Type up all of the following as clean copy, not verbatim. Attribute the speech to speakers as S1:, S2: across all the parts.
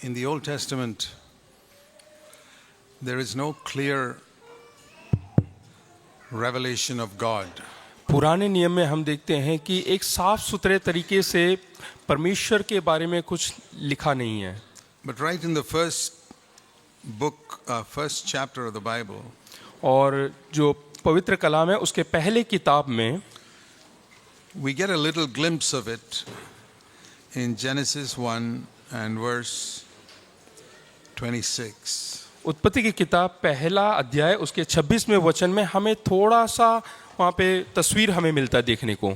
S1: In the Old Testament, there is no clear revelation of God.
S2: पुराने नियम में हम देखते हैं कि एक साफ सुथरे तरीके से परमेश्वर के बारे में कुछ लिखा नहीं है.
S1: But right in the first chapter of the Bible,
S2: और जो पवित्र कलाम है उसके पहले किताब में
S1: we get a little glimpse of it in Genesis 1 and verse 26.
S2: उत्पत्ति की किताब पहला अध्याय उसके 26वें वचन में हमें थोड़ा सा वहाँ पे तस्वीर हमें मिलता है देखने को.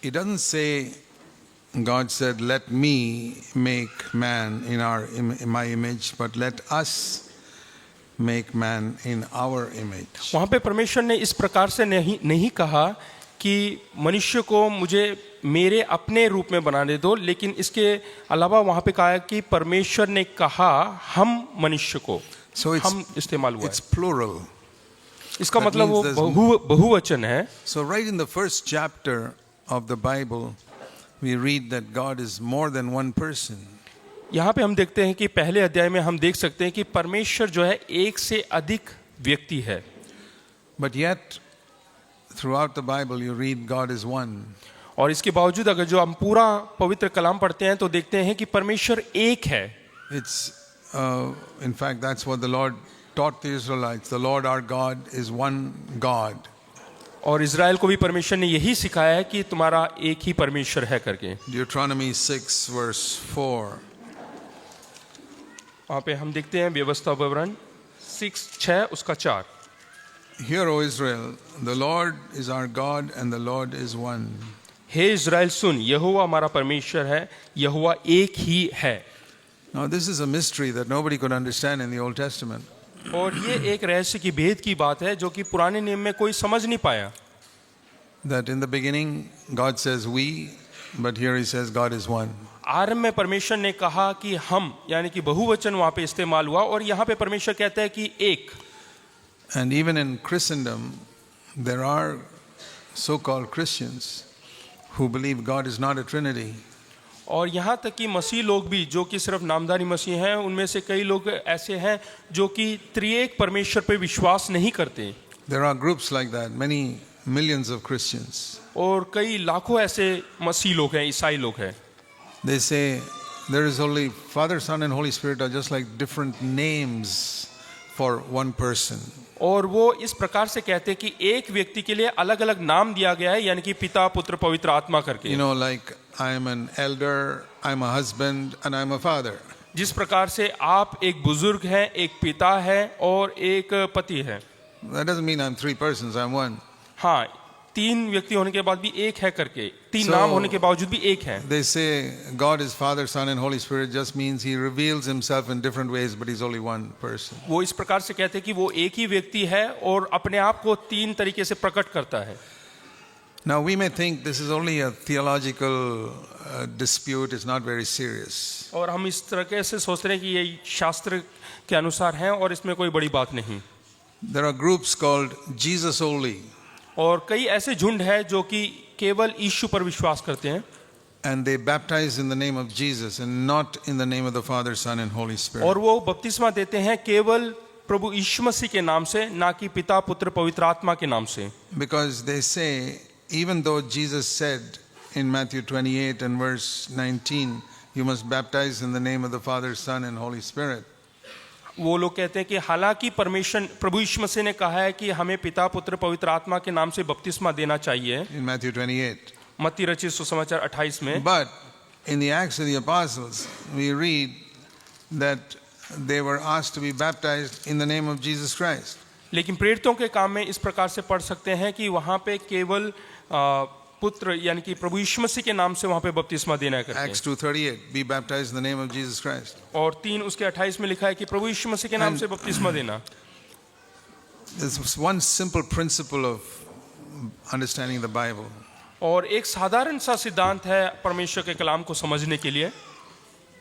S1: It doesn't say God said, "Let me make man in my image, but let us make man in our image."
S2: वहाँ पे परमेश्वर ने इस प्रकार से नहीं कहा कि मनुष्य को मुझे मेरे अपने रूप में बनाने दो, लेकिन इसके अलावा वहाँ पे कहा कि परमेश्वर ने कहा हम मनुष्य को.
S1: So
S2: हम इस्तेमाल हुआ
S1: it's
S2: है.
S1: plural.
S2: इसका
S1: That
S2: मतलब वो
S1: means there's
S2: बहुवचन है.
S1: So right in the first chapter of the Bible, we read that God is more than one person.
S2: यहाँ पे हम देखते हैं कि पहले अध्याय में हम देख सकते हैं कि परमेश्वर जो है एक से अधिक व्यक्ति है.
S1: But yet, throughout the Bible, you read God is one.
S2: और इसके बावजूद अगर जो हम पूरा पवित्र कलाम पढ़ते हैं तो देखते हैं कि परमेश्वर एक है.
S1: In fact, that's what the Lord taught the Israelites. The Lord our God is one God.
S2: और इज़राइल को भी परमेश्वर ने यही सिखाया है कि तुम्हारा एक ही परमेश्वर है करके.
S1: Deuteronomy 6 verse 4.
S2: वहाँ पे हम देखते हैं व्यवस्था विवरण 6 उसका 4.
S1: Hear, O Israel, the Lord is our God and the Lord is one.
S2: हे इज़राइल सुन, यहोवा हमारा परमेश्वर है, यहोवा एक ही है.
S1: Now this is a mystery that nobody could understand in the Old Testament.
S2: और ये एक रहस्य की भेद की बात है जो कि पुराने नियम में कोई समझ नहीं पाया.
S1: That in the beginning God says we, but here he says God is one.
S2: आरंभ में परमेश्वर ने कहा कि हम, यानी कि बहुवचन वहाँ पे इस्तेमाल हुआ, और यहाँ पे परमेश्वर कहता है कि एक.
S1: And even in Christendom, there are so-called Christians who believe God is not a Trinity.
S2: और यहाँ तक कि मसीह लोग भी जो कि सिर्फ नामधारी मसीह हैं, उनमें से कई लोग ऐसे हैं जो कि त्रिएक परमेश्वर पे विश्वास नहीं करते.
S1: There are groups like that, many millions of Christians.
S2: और कई लाखों ऐसे मसीह लोग हैं, ईसाई लोग हैं.
S1: They say there is only Father, Son and Holy Spirit are just like different names for one person.
S2: और वो इस प्रकार से कहते हैं कि एक व्यक्ति के लिए अलग अलग नाम दिया गया है, यानी कि पिता पुत्र पवित्र आत्मा करके.
S1: You know, like I am an elder, I am a husband and I am a father.
S2: जिस प्रकार से आप एक बुजुर्ग हैं, एक पिता है और एक पति है.
S1: That doesn't mean I'm three persons, I'm one.
S2: हाँ, तीन व्यक्ति होने के बाद भी एक है करके, तीन नाम होने के बावजूद भी एक है.
S1: They say God is Father, Son and Holy Spirit just means he reveals himself in different ways, but he's only one person.
S2: वो इस प्रकार से कहते हैं कि वो एक ही व्यक्ति है और अपने आप को तीन तरीके से प्रकट करता है.
S1: Now we may think this is only a theological dispute, it's not very serious.
S2: और हम इस तरह से सोचते हैं कि ये शास्त्र के अनुसार है और इसमें कोई बड़ी बात नहीं.
S1: There are groups called Jesus only.
S2: और कई ऐसे झुंड है जो कि केवल यीशु पर विश्वास करते हैं.
S1: And they baptize in the name of Jesus and not in the name of the Father, Son and Holy Spirit.
S2: और वो बपतिस्मा देते हैं केवल प्रभु यीशु मसीह के नाम से, ना कि पिता पुत्र पवित्र आत्मा के नाम से.
S1: Because they say, even though Jesus said in Matthew 28 and verse 19, you must baptize in the name of the Father, Son and Holy Spirit.
S2: वो लोग कहते हैं कि हालांकि परमेश्वर प्रभु यीशु मसीह ने कहा है कि हमें पिता पुत्र पवित्र आत्मा के नाम से बपतिस्मा देना चाहिए.
S1: In Matthew 28.
S2: मत्ती रचित सुसमाचार 28 में.
S1: But in the Acts of the Apostles, we read that they were asked to be baptized in the name of Jesus Christ.
S2: लेकिन प्रेरितों के काम में इस प्रकार से पढ़ सकते हैं कि वहाँ पे केवल पुत्र यानी कि प्रभु यीशु मसीह के नाम से वहाँ पे बपतिस्मा देना है करके.
S1: Acts 2:38, be baptized in the name of Jesus Christ.
S2: और 3 उसके 28 में लिखा है कि प्रभु यीशु मसीह के नाम से बपतिस्मा देना.
S1: There's one simple principle of understanding the Bible.
S2: और एक साधारण सा सिद्धांत है परमेश्वर के कलाम को समझने के लिए.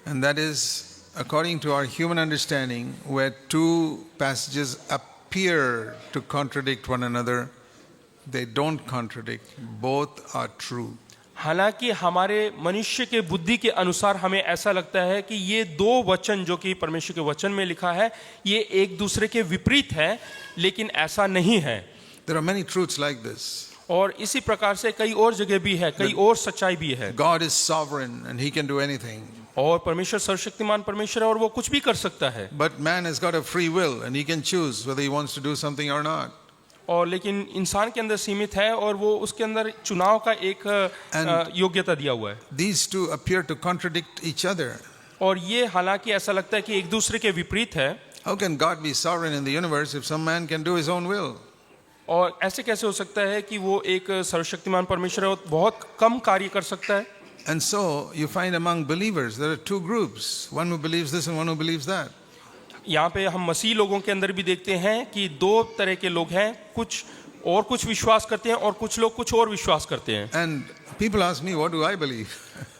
S1: And that is, according to our human understanding, where two passages appear to contradict one another, they don't contradict, both are true.
S2: हालांकि हमारे मनुष्य के बुद्धि के अनुसार हमें ऐसा लगता है कि ये दो वचन जो कि परमेश्वर के वचन में लिखा है ये एक दूसरे के विपरीत है, लेकिन ऐसा नहीं है।
S1: There are many truths like this.
S2: और इसी प्रकार से कई और जगह भी है, कई और सच्चाई भी है।
S1: God is sovereign and he can do anything.
S2: और परमेश्वर सर्वशक्तिमान परमेश्वर है और वो कुछ भी कर सकता है।
S1: But man has got a free will and he can choose whether he wants to do something or not.
S2: और लेकिन इंसान के अंदर सीमित है और वो उसके अंदर चुनाव का एक योग्यता दिया हुआ है।
S1: These two appear to contradict each other.
S2: और ये हालांकि ऐसा लगता है कि एक दूसरे के विपरीत है।
S1: How can God be sovereign in the universe if some man can do his own will?
S2: और ऐसे कैसे हो सकता है कि वो एक सर्वशक्तिमान परमेश्वर है और बहुत कम कार्य कर सकता है।
S1: And so you find among believers there are two groups, one who believes this and one who believes that.
S2: यहाँ पे हम मसीह लोगों के अंदर भी देखते हैं कि दो तरह के लोग हैं, कुछ विश्वास करते हैं और कुछ लोग कुछ और विश्वास करते हैं।
S1: And people ask me, what do I believe?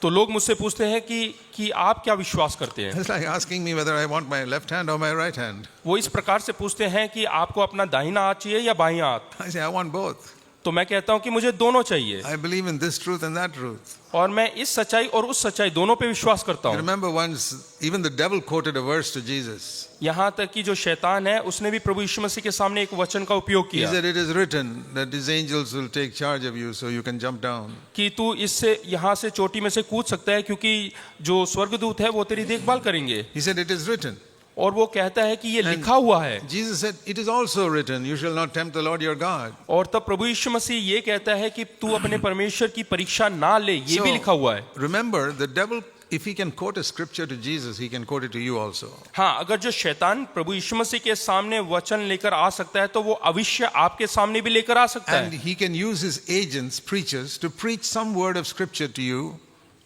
S2: तो लोग मुझसे पूछते हैं कि आप क्या विश्वास करते हैं।
S1: It's like asking me whether I want my left hand or my right hand.
S2: वो इस प्रकार से पूछते हैं कि आपको अपना दाहिना हाथ चाहिए या बाईं हाथ।
S1: I say, I want both.
S2: तो मैं कहता हूं कि मुझे दोनों चाहिए।
S1: I believe in this truth and that truth.
S2: और मैं इस सच्चाई और उस सच्चाई दोनों पे विश्वास करता
S1: I
S2: हूं।
S1: remember once, even the devil quoted a verse to Jesus.
S2: यहाँ तक कि जो शैतान है उसने भी प्रभु यीशु मसीह के सामने एक वचन का उपयोग
S1: He
S2: किया
S1: said, it is written that his angels will take charge of you so you can jump down.
S2: कि तू इससे यहाँ से चोटी में से कूद सकता है क्योंकि जो स्वर्गदूत है वो तेरी देखभाल करेंगे।
S1: He said, it is written.
S2: और वो कहता है कि ये लिखा हुआ है।
S1: Jesus said, it is also written, you shall not tempt the Lord your God.
S2: और तब प्रभु यीशु मसीह ये कहता है कि तू अपने परमेश्वर की परीक्षा ना ले, ये भी लिखा हुआ है।
S1: Remember, the devil, if he can quote a scripture to Jesus, he can quote it to you also.
S2: हाँ, अगर जो शैतान प्रभु यीशु मसीह के सामने वचन लेकर आ सकता है तो वो अवश्य आपके सामने भी लेकर आ सकता
S1: And
S2: है।
S1: he can use his agents, preachers, to preach some word of scripture to you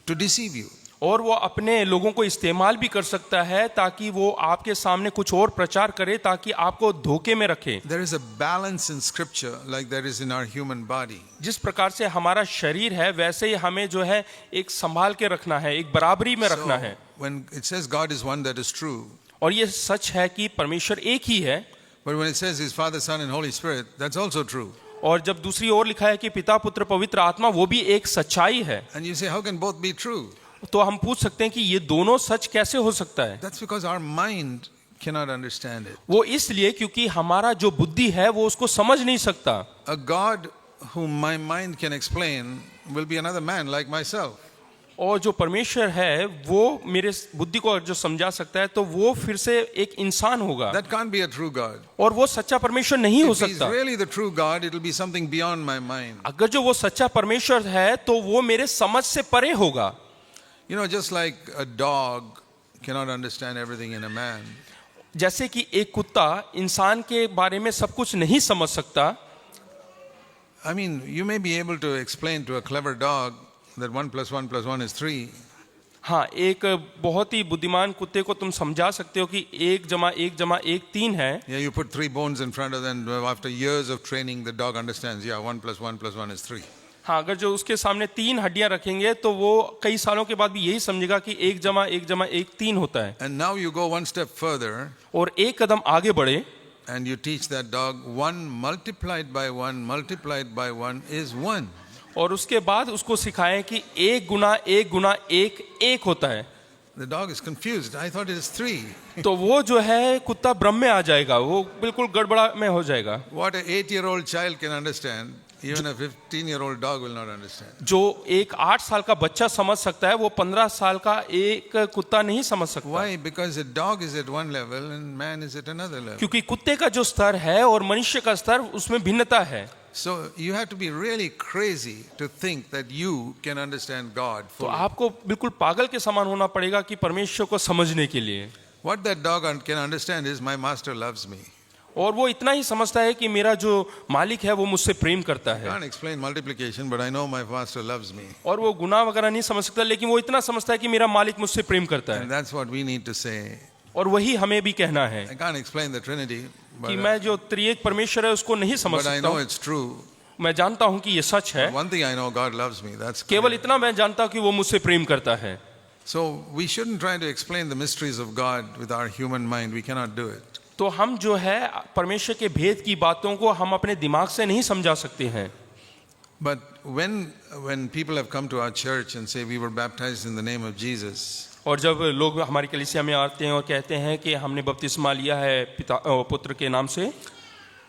S1: to deceive you.
S2: और वो अपने लोगों को इस्तेमाल भी कर सकता है ताकि वो आपके सामने कुछ और प्रचार करे ताकि आपको धोखे में रखे।
S1: There is a balance in scripture like there is in our human body.
S2: जिस प्रकार से हमारा शरीर है वैसे ही हमें जो है एक संभाल के रखना है, एक बराबरी में रखना है।
S1: When it says God is one, that is true.
S2: और ये सच है कि परमेश्वर एक ही है।
S1: But when it says his Father, Son and Holy Spirit, that's also true.
S2: और जब दूसरी ओर लिखा है कि पिता पुत्र पवित्र आत्मा, वो भी एक सच्चाई है।
S1: And you say, how can both be true?
S2: तो हम पूछ सकते हैं कि ये दोनों सच कैसे हो सकता है।
S1: That's because our mind cannot understand it.
S2: वो इसलिए क्योंकि हमारा जो बुद्धि है वो उसको समझ नहीं सकता।
S1: A God whom my mind can explain will be another man like myself.
S2: और जो परमेश्वर है वो मेरे बुद्धि को जो समझा सकता है तो वो फिर से एक इंसान होगा।
S1: That can't be a true God.
S2: और वो सच्चा परमेश्वर नहीं हो
S1: If he's
S2: सकता।
S1: really the true God, it will be something beyond my mind.
S2: अगर जो वो सच्चा परमेश्वर है तो वो मेरे समझ से परे होगा।
S1: You know, just like a dog cannot understand everything in a man.
S2: जैसे कि एक कुत्ता इंसान के बारे में सब कुछ नहीं समझ सकता।
S1: I mean, you may be able to explain to a clever dog that 1 + 1 + 1 is 3.
S2: हाँ, एक बहुत ही बुद्धिमान कुत्ते को तुम समझा सकते हो कि 1 + 1 = 1 3 है।
S1: Yeah, you put 3 bones in front of them. After years of training, the dog understands. Yeah, 1 + 1 + 1 is 3.
S2: हाँ, अगर जो उसके सामने 3 हड्डियां रखेंगे तो वो कई सालों के बाद भी यही समझेगा कि 1 + 1 = 1 3 होता है।
S1: And now you go one step further
S2: और एक कदम आगे बढ़े
S1: and you teach that dog 1 multiplied by 1 multiplied by 1 is 1.
S2: और उसके बाद उसको सिखाएं कि 1 × 1 × 1 1 होता है।
S1: The dog is confused. I thought it is 3.
S2: तो वो जो है कुत्ता भ्रम में आ जाएगा, वो बिल्कुल गड़बड़ा में हो जाएगा।
S1: What a 8-year-old child can understand, even a 15-year-old dog will not understand.
S2: जो एक 8 साल का बच्चा समझ सकता है वो 15 साल का एक कुत्ता नहीं समझ सकता।
S1: Why? Because a dog is at one level and man is at another level.
S2: क्योंकि कुत्ते का जो स्तर है और मनुष्य का स्तर उसमें भिन्नता है।
S1: So you have to be really crazy to think that you can understand God
S2: तो
S1: fully.
S2: आपको बिल्कुल पागल के समान होना पड़ेगा कि परमेश्वर को समझने के लिए।
S1: What that dog can understand is my master loves me.
S2: और वो इतना ही समझता है कि मेरा जो मालिक है वो मुझसे प्रेम करता
S1: I
S2: है।
S1: can't explain multiplication, but I know my master loves me.
S2: और वो गुनाह वगैरह नहीं समझ सकता, लेकिन वो इतना समझता है कि मेरा मालिक मुझसे प्रेम करता
S1: And
S2: है।
S1: that's what we need to say.
S2: और वही हमें भी कहना है
S1: I can't explain the Trinity,
S2: कि मैं जो त्रिएक परमेश्वर है उसको नहीं समझ
S1: but I
S2: सकता
S1: know
S2: हूँ।
S1: it's true.
S2: मैं जानता हूँ कि ये सच है।
S1: One thing I know, God loves me. That's
S2: केवल
S1: clear.
S2: इतना मैं जानता हूँ कि वो मुझसे प्रेम करता है।
S1: So we shouldn't try to explain the mysteries of God with our human mind. We cannot do it.
S2: तो हम जो है परमेश्वर के भेद की बातों को हम अपने दिमाग से नहीं समझा सकते हैं।
S1: But when people have come to our church and say we were baptized in the name of Jesus,
S2: और जब लोग हमारी कलीसिया में आते हैं और कहते हैं कि हमने बपतिस्मा लिया है पिता पुत्र के नाम से,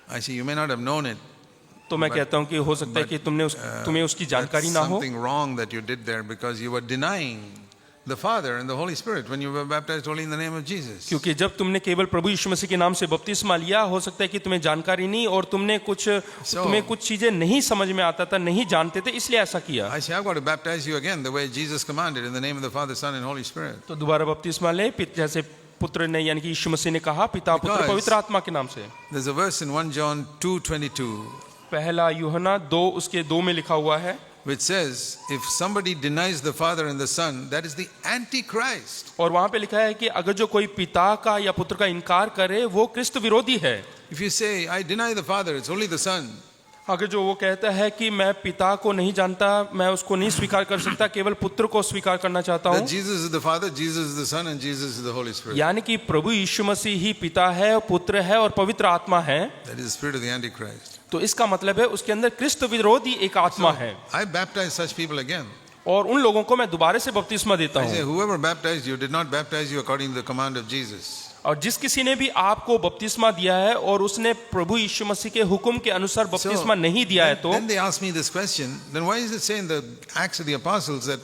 S1: I say you may not have known it.
S2: तो मैं कहता हूं कि हो सकता है कि तुम्हें उसकी जानकारी
S1: That's
S2: ना हो,
S1: something wrong that you did there because you were denying the Father and the Holy Spirit when you were baptized only in the name of Jesus.
S2: क्योंकि जब तुमने केवल प्रभु यीशु मसीह के नाम से बपतिस्मा लिया, हो सकता है कि तुम्हें जानकारी नहीं और तुम्हें कुछ चीजें नहीं समझ में आता था, नहीं जानते थे, इसलिए ऐसा किया।
S1: I say I've got to baptize you again the way Jesus commanded in the name of the Father, Son and Holy Spirit.
S2: तो दोबारा बपतिस्मा ले, जैसे पुत्र ने यानी कि यीशु मसीह ने कहा, पिता पुत्र पवित्र आत्मा के नाम से।
S1: There's a verse in 1 John 2:22
S2: पहला यूहन्ना 2 उसके 2 में लिखा हुआ है,
S1: which says if somebody denies the Father and the Son, that is the Antichrist.
S2: और वहां पे लिखा है कि अगर जो कोई पिता का या पुत्र का इनकार करे वो क्रिस्त विरोधी है।
S1: If you say I deny the Father, it's only the Son,
S2: अगर जो वो कहता है कि मैं पिता को नहीं जानता, मैं उसको नहीं स्वीकार कर सकता, केवल पुत्र को स्वीकार करना चाहता हूँ,
S1: that Jesus is the Father, Jesus is the Son and Jesus is the Holy Spirit.
S2: यानी कि प्रभु यीशु मसीह ही पिता है, पुत्र है और पवित्र आत्मा है,
S1: That is the spirit of the Antichrist.
S2: तो इसका मतलब है उसके अंदर क्रिस्त विरोधी एक आत्मा है।
S1: I baptize such people again.
S2: और उन लोगों को मैं दोबारा से बपतिस्मा देता
S1: I say
S2: हूँ।
S1: whoever baptized you did not baptize you according to the command of Jesus.
S2: और जिस किसी ने भी आपको बपतिस्मा दिया है और उसने प्रभु यीशु मसीह के हुक्म के अनुसार बपतिस्मा नहीं दिया है, तो
S1: then they ask me this question, then why is it say in the Acts of the Apostles that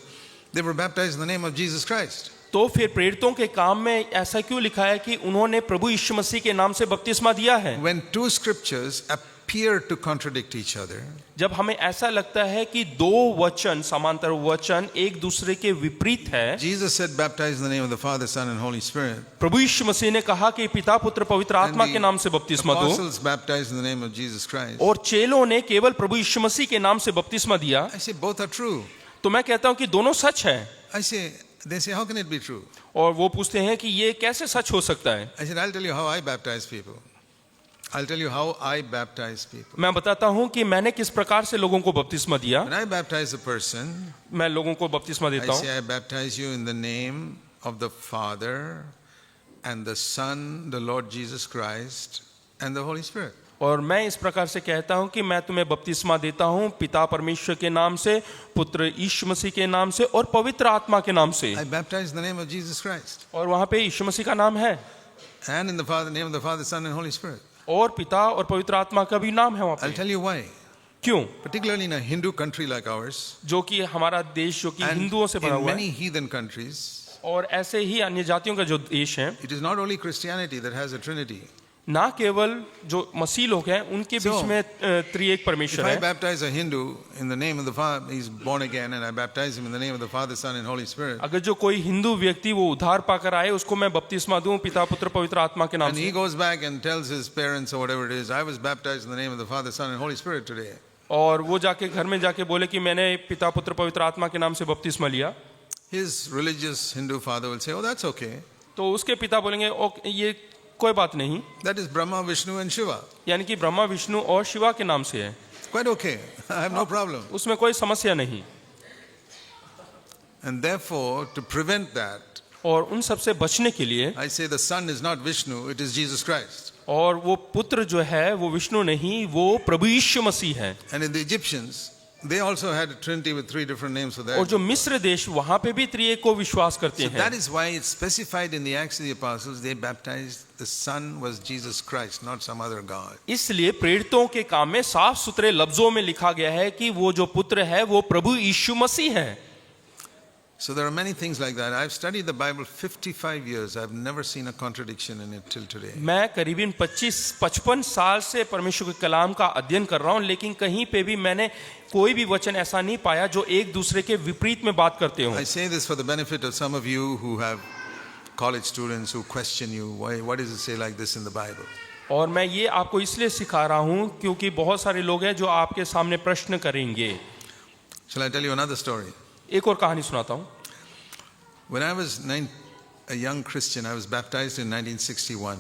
S1: they were baptized in the name of Jesus Christ?
S2: तो फिर प्रेरितों के काम में ऐसा क्यों लिखा है कि उन्होंने प्रभु यीशु मसीह के नाम से बपतिस्मा दिया है?
S1: When two scriptures appear to contradict each other,
S2: जब हमें ऐसा लगता है कि दो वचन, समांतर वचन एक दूसरे के विपरीत है।
S1: Jesus said baptize in the name of the Father, Son and Holy Spirit.
S2: प्रभु यीशु मसीह ने कहा कि पिता पुत्र पवित्र आत्मा के नाम से बपतिस्मा दो,
S1: apostles baptized in the name of Jesus Christ.
S2: और चेलों ने केवल प्रभु यीशु मसीह के नाम से बपतिस्मा दिया।
S1: I say both are true.
S2: तो मैं कहता हूं कि दोनों सच है।
S1: I say, they say how can it be true?
S2: और वो पूछते हैं कि ये कैसे सच हो सकता है?
S1: I said I'll tell you how I baptize people. I'll tell you how I baptize people.
S2: मैं बताता हूं कि मैंने किस प्रकार से लोगों को बपतिस्मा दिया।
S1: When I baptize a person,
S2: मैं लोगों को बपतिस्मा
S1: I
S2: देता
S1: say
S2: हूं।
S1: I baptize you in the name of the Father and the Son, the Lord Jesus Christ and the Holy Spirit.
S2: और मैं इस प्रकार से कहता हूं कि मैं तुम्हें बपतिस्मा देता हूं पिता परमेश्वर के नाम से, पुत्र यीशु मसीह के नाम से और पवित्र आत्मा के नाम से।
S1: I baptize in the name of Jesus Christ
S2: और वहां पे यीशु मसीह का नाम है
S1: and in the name of the Father, Son and Holy Spirit.
S2: और पिता और पवित्र आत्मा का भी नाम है वहां
S1: I'll
S2: पे।
S1: tell you why.
S2: क्यों?
S1: Particularly in a Hindu country like ours
S2: जो कि हमारा देश जो कि
S1: and
S2: हिंदुओं से भरा
S1: in
S2: हुआ है
S1: many heathen countries,
S2: और ऐसे ही अन्य जातियों का जो देश है,
S1: it is not only Christianity that has a Trinity.
S2: ना केवल जो मसीह लोग हैं उनके बीच
S1: So,
S2: में त्रिएक
S1: If
S2: परमेश्वर
S1: I
S2: है।
S1: baptize a Hindu in the name of the Father, he's born again, and I baptize him in the name of the Father, Son and Holy Spirit,
S2: अगर जो कोई हिंदू व्यक्ति वो उद्धार पाकर आए, उसको मैं बपतिस्मा दूं पिता पुत्र पवित्र आत्मा के नाम
S1: and he
S2: से,
S1: goes back and tells his parents or whatever it is, I was baptized in the name of the Father, Son and Holy Spirit today.
S2: और वो जाके घर में जाके बोले कि मैंने पिता पुत्र पवित्र आत्मा के नाम से बपतिस्मा लिया,
S1: His religious Hindu father will say, oh, that's okay.
S2: तो उसके पिता बोलेंगे ओके, ये कोई बात नहीं,
S1: That is Brahma, Vishnu and Shiva.
S2: यानी कि ब्रह्मा विष्णु और शिवा के नाम से है,
S1: Quite okay. I have no problem.
S2: उसमें कोई समस्या नहीं।
S1: And therefore, to prevent that,
S2: और उन सब से बचने के लिए,
S1: I say the Son is not Vishnu, it is Jesus Christ.
S2: और वो पुत्र जो है वो विष्णु नहीं, वो प्रभु यीशु मसीह है।
S1: And in the Egyptians, they also had a trinity with 3 different names for that.
S2: और जो मिस्र देश, वहां पे भी त्रिएक को विश्वास करते
S1: So
S2: हैं।
S1: that is why it's specified in the Acts of the Apostles, they baptized the Son was Jesus Christ, not some other God.
S2: इसलिए प्रेरितों के काम में साफ सुथरे लफ्जों में लिखा गया है कि वो जो पुत्र है वो प्रभु यीशु मसीह है।
S1: So there are many things like that. I've studied the Bible 55 years. I've never seen a contradiction in it till today.
S2: मैं करीबन 55 साल से परमेश्वर के कलाम का अध्ययन कर रहा हूं, लेकिन कहीं पे भी मैंने कोई भी वचन ऐसा नहीं पाया जो एक दूसरे के विपरीत में बात करते हो।
S1: I say this for the benefit of some of you who have college students who question you. What does it say like this in the Bible?
S2: और मैं ये आपको इसलिए सिखा रहा हूं क्योंकि बहुत सारे लोग हैं जो आपके सामने प्रश्न करेंगे।
S1: Shall I tell you another story?
S2: एक और कहानी सुनाता हूं।
S1: When I was a young Christian, I was baptized in 1961.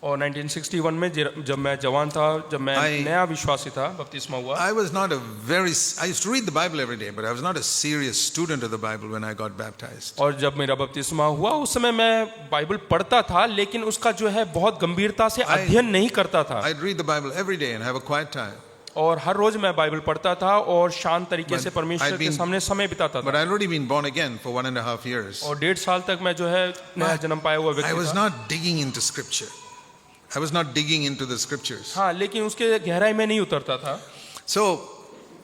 S2: और 1961 में जब मैं जवान था, जब मैं नया विश्वासी था, बपतिस्मा हुआ।
S1: I used to read the Bible every day, but I was not a serious student of the Bible when I got baptized.
S2: और जब मेरा बपतिस्मा हुआ उस समय मैं बाइबल पढ़ता था, लेकिन उसका जो है बहुत गंभीरता से अध्ययन नहीं करता था।
S1: I'd read the Bible every day and have a quiet time.
S2: और हर रोज मैं बाइबल पढ़ता था और शांत तरीके से परमेश्वर
S1: I'd
S2: के
S1: been-
S2: सामने समय बिताता
S1: But
S2: था।
S1: I'd already been born again for 1.5 years.
S2: और 1.5 साल तक मैं जो है नया जन्म पाया हुआ
S1: I
S2: व्यक्ति
S1: was
S2: था।
S1: not digging into scripture. I was not digging into the scriptures.
S2: हाँ, लेकिन उसके गहराई में नहीं उतरता था।
S1: So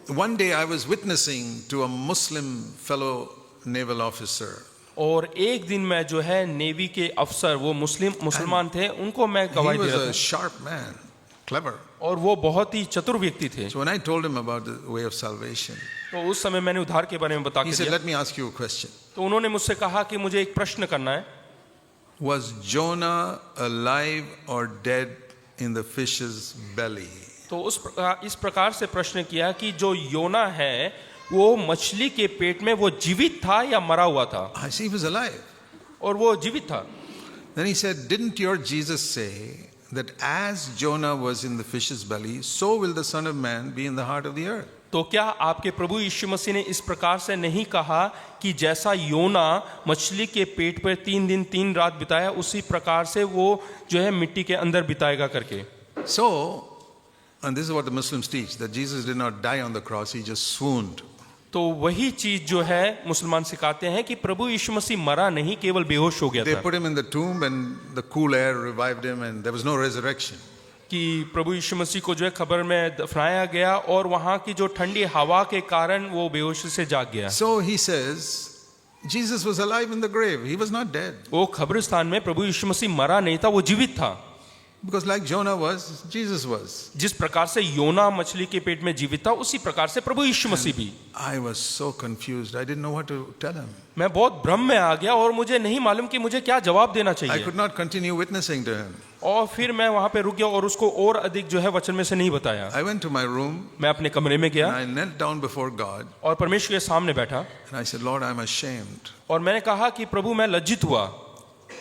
S1: one day I was witnessing to a Muslim fellow naval officer.
S2: और एक दिन मैं जो है नेवी के अफसर, वो मुसलमान थे, उनको मैं
S1: He
S2: गवाही दे
S1: was
S2: रहा
S1: a
S2: था
S1: sharp man, clever.
S2: और वो बहुत ही चतुर व्यक्ति थे।
S1: So when I told him about the way of salvation,
S2: तो उस समय मैंने उद्धार के बारे में बता
S1: he
S2: के
S1: said,
S2: दिया।
S1: "Let me ask you a question.
S2: तो उन्होंने मुझसे कहा कि मुझे एक प्रश्न करना है,
S1: Was Jonah alive or dead in the fish's belly?"
S2: तो इस प्रकार से प्रश्न किया कि जो योना है वो मछली के पेट में वो जीवित था या मरा हुआ था?
S1: I see he was alive.
S2: और वो जीवित था।
S1: Then he said, "Didn't your Jesus say that as Jonah was in the fish's belly, so will the Son of Man be in the heart of the earth?"
S2: तो क्या आपके प्रभु यीशु मसीह ने इस प्रकार से नहीं कहा कि जैसा योना मछली के पेट पर 3 दिन 3 रात बिताया, उसी प्रकार से वो जो है मिट्टी के अंदर बिताएगा करके?
S1: So, and this is what the Muslims teach, that Jesus did not die on the cross, he just swooned.
S2: तो वही चीज जो है मुसलमान सिखाते हैं कि प्रभु यीशु मसीह मरा नहीं, केवल बेहोश हो गया
S1: They
S2: था।
S1: put him in the tomb and the cool air revived him and there was no resurrection.
S2: कि प्रभु यीशु मसीह को जो है खबर में दफनाया गया और वहां की जो ठंडी हवा के कारण वो बेहोशी से जाग गया।
S1: So he says, Jesus was alive in the grave, he was not dead.
S2: वो कब्रिस्तान में प्रभु यीशु मसीह मरा नहीं था, वो जीवित था।
S1: Because like Jonah was, Jesus was.
S2: जिस प्रकार से योना मछली के पेट में जीवित था, उसी प्रकार से प्रभु यीशु मसीह भी।
S1: I was so confused, I didn't know what to tell him.
S2: मैं बहुत भ्रम में आ गया और मुझे नहीं मालूम कि मुझे क्या जवाब देना
S1: I
S2: चाहिए।
S1: could not continue witnessing to him.
S2: और फिर मैं वहां पे रुक गया और उसको और अधिक जो है वचन में से नहीं बताया।
S1: I went to my room
S2: मैं अपने कमरे में गया
S1: and I knelt down before God
S2: और परमेश्वर के सामने बैठा
S1: and I said, Lord, I'm ashamed.
S2: और मैंने कहा कि प्रभु मैं लज्जित हुआ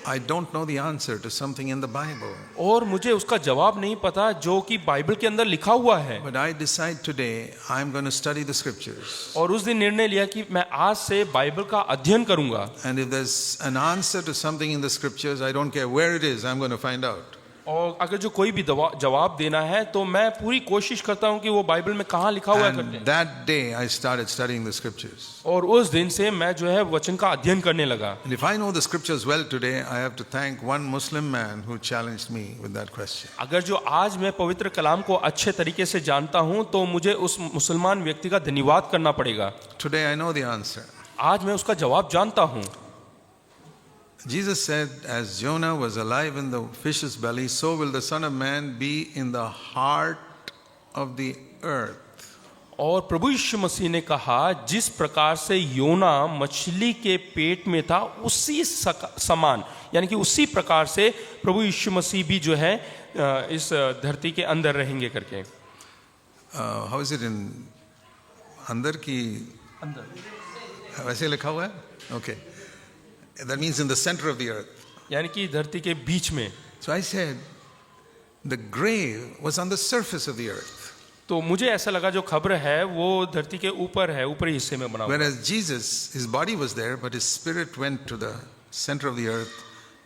S1: I don't know the answer to something in the Bible.
S2: और मुझे उसका जवाब नहीं पता जो कि बाइबल के अंदर लिखा हुआ है।
S1: But I decide today I'm going to study the scriptures.
S2: और उस दिन निर्णय लिया कि मैं आज से बाइबल का अध्ययन करूंगा
S1: And if there's an answer to something in the scriptures, I don't care where it is, I'm going to find out.
S2: और अगर जो कोई भी जवाब देना है तो मैं पूरी कोशिश करता हूं कि वो बाइबल में कहाँ लिखा हुआ है करते
S1: And
S2: हैं।
S1: that day I started studying the scriptures.
S2: और उस दिन से मैं जो है वचन का अध्ययन करने लगा।
S1: And if I know the scriptures well today, I have to thank one Muslim man who challenged me with that question.
S2: अगर जो आज मैं पवित्र कलाम को अच्छे तरीके से जानता हूं तो मुझे उस मुसलमान व्यक्ति का धन्यवाद करना पड़ेगा।
S1: Today I know the answer.
S2: आज मैं उसका जवाब जानता हूं।
S1: Jesus said, as Jonah was alive in the fish's belly, so will the Son of Man be in the heart of the earth.
S2: और प्रभु यीशु मसीह ने कहा जिस प्रकार से योना मछली के पेट में था उसी समान, यानी कि उसी प्रकार से प्रभु यीशु मसीह भी जो है इस धरती के अंदर रहेंगे करके।
S1: How is it in अंदर की वैसे लिखा हुआ है? Okay. That means in the center of the earth.
S2: यानी कि धरती के बीच में।
S1: So I said, the grave was on the surface of the earth.
S2: तो मुझे ऐसा लगा जो खबर है वो धरती के ऊपर है, ऊपरी हिस्से में बना हुआ।
S1: Whereas Jesus, his body was there, but his spirit went to the center of the earth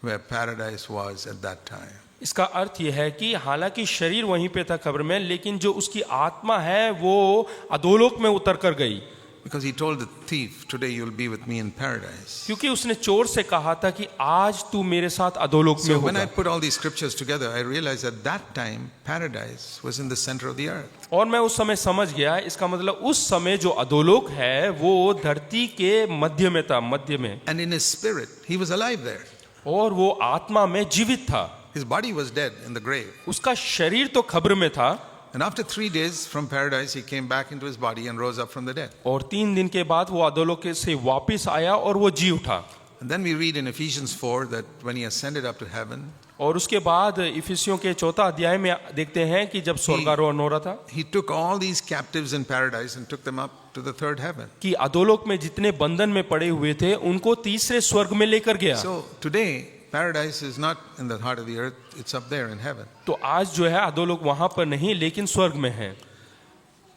S1: where paradise was at that time.
S2: इसका अर्थ यह है कि हालांकि शरीर वहीं पे था खबर में, लेकिन जो उसकी आत्मा है वो अधोलोक में उतर कर गई।
S1: Because he told the thief, today you'll be with me in paradise.
S2: क्योंकि उसने चोर से कहा था कि आज तू मेरे साथ अधोलोक में
S1: So when I
S2: होगा।
S1: put all these scriptures together, I realized at that time paradise was in the center of the earth.
S2: और मैं उस समय समझ गया, इसका मतलब उस समय जो अधोलोक है वो धरती के मध्य में था, मध्य में।
S1: And in his spirit, he was alive there.
S2: और वो आत्मा में जीवित था।
S1: His body was dead in the grave.
S2: उसका शरीर तो खबर में था।
S1: And after 3 days from paradise, he came back into his body and rose up from the dead.
S2: और 3 दिन के बाद वो अधोलोक से वापस आया और वो जी उठा।
S1: And then we read in Ephesians 4 that when he ascended up to heaven,
S2: और उसके बाद इफिसियों के 4 अध्याय में देखते हैं कि जब स्वर्गारोहण हो रहा था
S1: he took all these captives in paradise and took them up to the third heaven.
S2: कि अधोलोक में जितने बंधन में पड़े हुए थे उनको तीसरे स्वर्ग में लेकर गया।
S1: So today, paradise is not in the heart of the earth, it's up there in heaven.
S2: तो आज जो है अधोलोक वहां पर नहीं लेकिन स्वर्ग में है।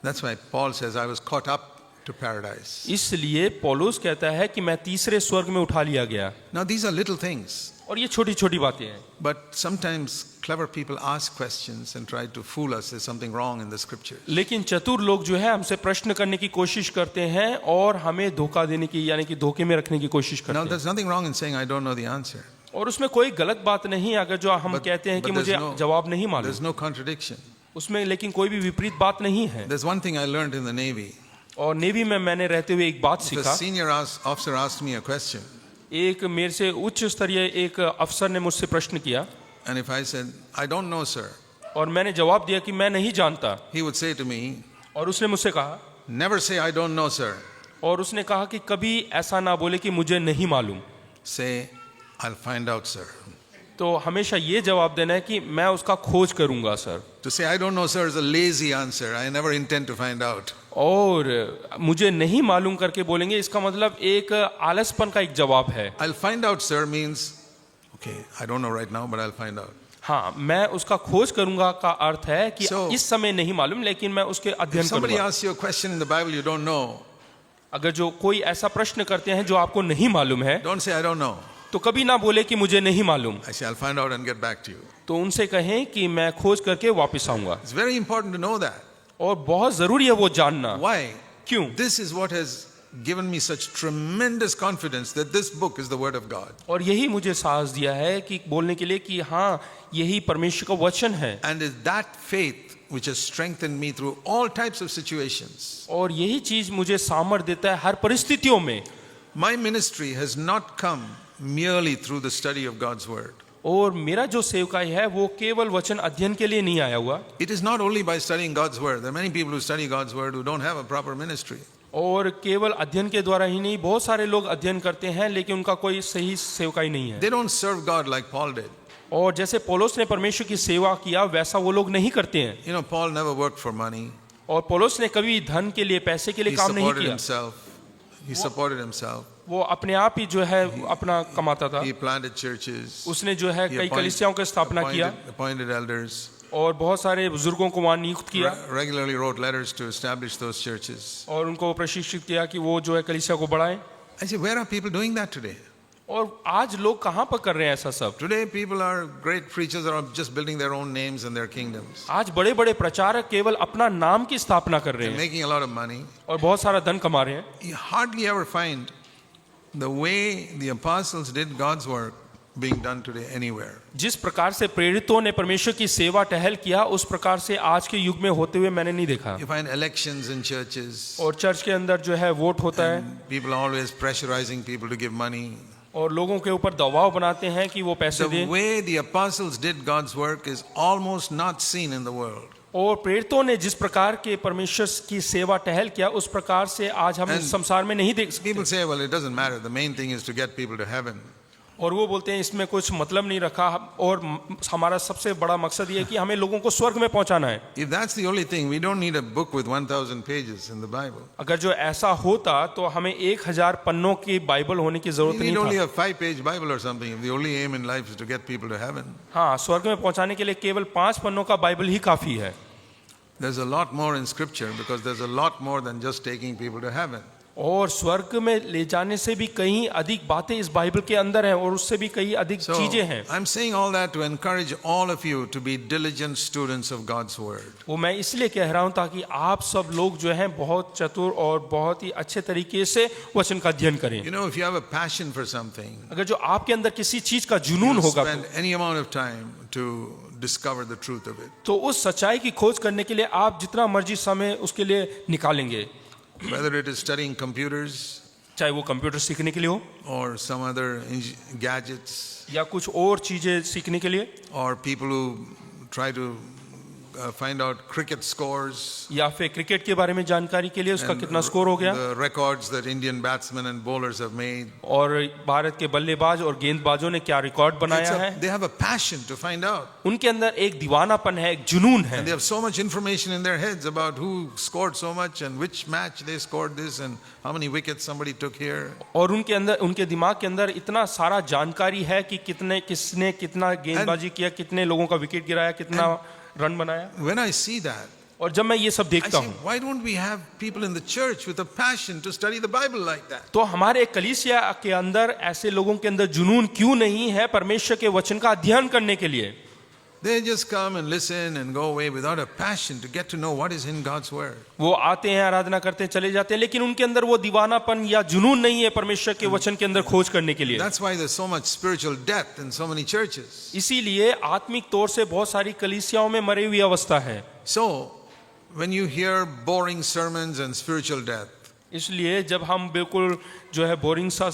S1: That's why Paul says, I was caught up to paradise.
S2: इसलिए पौलुस कहता है कि मैं तीसरे स्वर्ग में उठा लिया गया।
S1: Now these are little things.
S2: और ये छोटी छोटी बातें हैं।
S1: But sometimes clever people ask questions and try to fool us. There's something wrong in the scriptures.
S2: लेकिन चतुर लोग जो है हमसे प्रश्न करने की कोशिश करते हैं और हमें धोखा देने की यानी कि धोखे में रखने की कोशिश
S1: Now,
S2: करते हैं।
S1: there's nothing wrong in saying, I don't know the answer.
S2: और उसमें कोई गलत बात नहीं है अगर जो हम कहते हैं कि
S1: But
S2: मुझे जवाब नहीं मालूम,
S1: there's no contradiction.
S2: उसमें लेकिन कोई भी विपरीत बात नहीं है।
S1: There's one thing I learned in the Navy.
S2: और नेवी में मैंने रहते हुए एक बात
S1: The
S2: सीखा।
S1: senior officer asked me a question.
S2: एक मेरे से उच्च स्तरीय एक अफसर ने मुझसे प्रश्न किया
S1: And if I said, I don't know, sir,
S2: और मैंने जवाब दिया कि मैं नहीं जानता,
S1: he would say to me,
S2: और उसने मुझसे कहा,
S1: never say, I don't know, sir.
S2: और उसने कहा कि कभी ऐसा ना बोले कि मुझे नहीं मालूम,
S1: Say, I'll find out, sir.
S2: तो हमेशा ये जवाब देना है कि मैं उसका खोज करूंगा sir.
S1: To say, I don't know, sir, is a lazy answer. I never intend to find out.
S2: और मुझे नहीं मालूम करके बोलेंगे, इसका मतलब एक आलसपन का एक जवाब है।
S1: I'll find out, sir, means, okay, I don't know right now, but I'll find out.
S2: हाँ, मैं उसका खोज करूंगा का अर्थ है कि
S1: So,
S2: इस समय नहीं मालूम लेकिन मैं उसके
S1: If
S2: अध्ययन
S1: somebody
S2: करूंगा।
S1: asks you a question in the Bible you don't know,
S2: अगर जो कोई ऐसा प्रश्न करते हैं जो आपको नहीं मालूम है,
S1: don't say, I don't know.
S2: तो कभी ना बोले कि मुझे नहीं मालूम,
S1: I say, I'll find out and get back to you.
S2: तो उनसे कहें कि मैं खोज करके वापस आऊंगा।
S1: It's very important to know that.
S2: और बहुत जरूरी है वो जानना।
S1: Why?
S2: क्यों?
S1: This is what has given me such tremendous confidence that this book is the Word of God.
S2: और यही मुझे साहस दिया है कि बोलने के लिए कि हाँ, यही परमेश्वर का वचन है।
S1: And it's that faith which has strengthened me through all types of situations.
S2: और यही चीज मुझे सामर्थ्य देता है हर परिस्थितियों में।
S1: My ministry has not come merely through the study of God's Word.
S2: और मेरा जो सेवकाई है वो केवल वचन अध्ययन के लिए नहीं आया हुआ।
S1: It is not only by studying God's Word. There are many people who study God's Word who don't have a proper ministry.
S2: और केवल अध्ययन के द्वारा ही नहीं, बहुत सारे लोग अध्ययन करते हैं लेकिन उनका कोई सही सेवकाई नहीं है।
S1: They don't serve God like Paul did.
S2: और जैसे पौलुस ने परमेश्वर की सेवा किया वैसा वो लोग नहीं करते हैं।
S1: You know, Paul never worked for money.
S2: और पौलुस ने कभी धन के लिए, पैसे के लिए
S1: He
S2: काम नहीं
S1: supported
S2: किया।
S1: himself. He supported himself.
S2: वो अपने आप ही जो है अपना कमाता था।
S1: He planted churches.
S2: उसने जो है
S1: He
S2: कई कलीसियाओं की स्थापना किया
S1: appointed elders.
S2: और बहुत सारे बुजुर्गों को वहां नियुक्त किया
S1: Regularly wrote letters to establish those churches.
S2: और उनको प्रशिक्षित किया कि वो जो है कलीसिया को बढ़ाएं।
S1: I say, where are people doing that today?
S2: और आज लोग कहाँ पर कर रहे हैं ऐसा सब?
S1: Today, people are great preachers are just building their own names and their kingdoms.
S2: आज बड़े बड़े प्रचारक केवल अपना नाम की स्थापना कर रहे
S1: They're
S2: हैं
S1: making a lot of money.
S2: और बहुत सारा धन कमा रहे हैं।
S1: You hardly ever find the way the apostles did God's work being done today anywhere.
S2: जिस प्रकार से प्रेरितों ने परमेश्वर की सेवा टहल किया उस प्रकार से आज के युग में होते हुए मैंने नहीं देखा।
S1: You find elections in churches.
S2: और चर्च के अंदर जो है वोट होता है
S1: People are always pressurizing people to give money.
S2: और लोगों के ऊपर दबाव बनाते हैं कि वो पैसे
S1: The
S2: दें।
S1: way the apostles did God's work is almost not seen in the world.
S2: और प्रेरितों ने जिस प्रकार के परमेश्वर की सेवा टहल किया उस प्रकार से आज हम इस संसार में नहीं देख सकते।
S1: People say, well, it doesn't matter. The main thing is to get people to heaven.
S2: और वो बोलते हैं इसमें कुछ मतलब नहीं रखा और हमारा सबसे बड़ा मकसद ये है कि हमें लोगों को स्वर्ग में पहुंचाना है।
S1: If that's the only thing, we don't need a book with 1,000 pages in the Bible.
S2: अगर जो ऐसा होता तो हमें 1000 पन्नों की बाइबल होने की जरूरत
S1: We
S2: नहीं
S1: need only
S2: था।
S1: a 5-page Bible or something. If the only aim in life is to get people to heaven.
S2: हाँ, स्वर्ग में पहुंचाने के लिए केवल 5 पन्नों का बाइबल ही काफी है।
S1: There's a lot more in Scripture because there's a lot more than just taking people to heaven.
S2: और स्वर्ग में ले जाने से भी कहीं अधिक बातें इस बाइबल के अंदर हैं और उससे भी कई अधिक
S1: So,
S2: चीजें हैं।
S1: I'm saying all that to encourage all of you to be diligent students of God's Word.
S2: वो मैं इसलिए कह रहा हूं ताकि आप सब लोग जो हैं बहुत चतुर और बहुत ही अच्छे तरीके से वचन का अध्ययन करें।
S1: You know, if you have a passion for something,
S2: अगर जो आपके अंदर किसी चीज का जुनून
S1: you'll
S2: होगा
S1: spend any amount of time to discover the truth of it.
S2: तो उस सच्चाई की खोज करने के लिए आप जितना मर्जी समय उसके लिए निकालेंगे।
S1: Whether it is studying computers
S2: चाहे वो कंप्यूटर सीखने के लिए हो
S1: or some other gadgets,
S2: या कुछ और चीजें सीखने के लिए,
S1: or people who try to find out cricket scores,
S2: या फिर क्रिकेट के बारे में जानकारी के लिए उसका
S1: and
S2: कितना स्कोर हो गया
S1: the records that Indian batsmen and bowlers have made.
S2: और भारत के बल्लेबाज और गेंदबाजों ने क्या रिकॉर्ड बनाया है।
S1: They have a passion to find out.
S2: उनके अंदर एक दीवानापन है, एक जुनून है
S1: And they have so much information in their heads about who scored so much and which match they scored this and how many wickets somebody took here.
S2: और उनके अंदर, उनके दिमाग के अंदर इतना सारा जानकारी है कि किसने कितना गेंदबाजी किया, कितने लोगों का विकेट गिराया, कितना रन बनाया।
S1: When I see that,
S2: और जब मैं ये सब
S1: I
S2: देखता
S1: say,
S2: हूँ
S1: why don't we have people in the church with a passion to study the Bible like that?
S2: तो हमारे कलीसिया के अंदर ऐसे लोगों के अंदर जुनून क्यों नहीं है परमेश्वर के वचन का अध्ययन करने के लिए?
S1: They just come and listen and go away without a passion to get to know what is in God's Word.
S2: वो आते हैं, आराधना करते हैं, चले जाते हैं, लेकिन उनके अंदर वो दीवानापन या जुनून नहीं है परमेश्वर के वचन के अंदर खोज करने के लिए।
S1: That's why there's so much spiritual death in so many churches.
S2: इसीलिए आत्मिक तौर से बहुत सारी कलीसियाओं में मरी हुई अवस्था है।
S1: So, when you hear boring sermons and spiritual death,
S2: इसलिए जब हम बिल्कुल जो है बोरिंग सा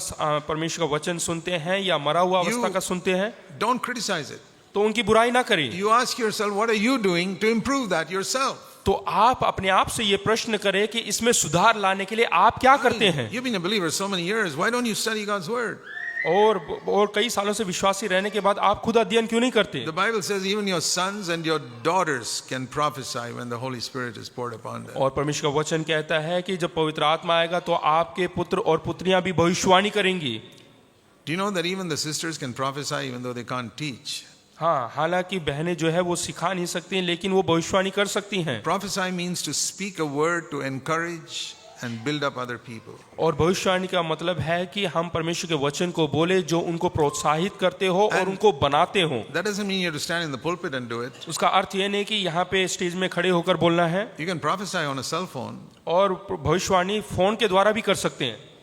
S2: परमेश्वर का वचन सुनते हैं या मरा हुआ अवस्था का सुनते हैं
S1: don't criticize it.
S2: तो उनकी बुराई ना करें।
S1: You ask yourself, what are you doing to improve that yourself?
S2: तो आप अपने आप से ये प्रश्न करें कि इसमें सुधार लाने के लिए आप क्या करते हैं?
S1: You've been a believer so many years. Why don't you study God's Word?
S2: और कई सालों से विश्वासी रहने के बाद आप खुद अध्ययन क्यों नहीं करते?
S1: The Bible says even your sons and your daughters can prophesy when the Holy Spirit is poured upon them.
S2: और परमेश्वर का वचन कहता है कि जब पवित्र आत्मा आएगा तो आपके पुत्र और पुत्रियां भी भविष्यवाणी करेंगी।
S1: Do you know that even the sisters can prophesy even though they can't teach?
S2: हाँ, हालांकि बहनें जो है वो सिखा नहीं सकती हैं, लेकिन वो भविष्यवाणी कर सकती हैं।
S1: Prophesy means to speak a word to encourage and build up other people.
S2: और भविष्यवाणी का मतलब है कि हम परमेश्वर के वचन को बोले जो उनको प्रोत्साहित करते हो और उनको बनाते हो।
S1: That doesn't mean you have to stand in the pulpit and do it.
S2: उसका अर्थ ये नहीं कि यहाँ पे स्टेज में खड़े होकर बोलना है।
S1: You can prophesy on a cell phone.
S2: और भविष्यवाणी फोन के द्वारा भी कर सकते हैं।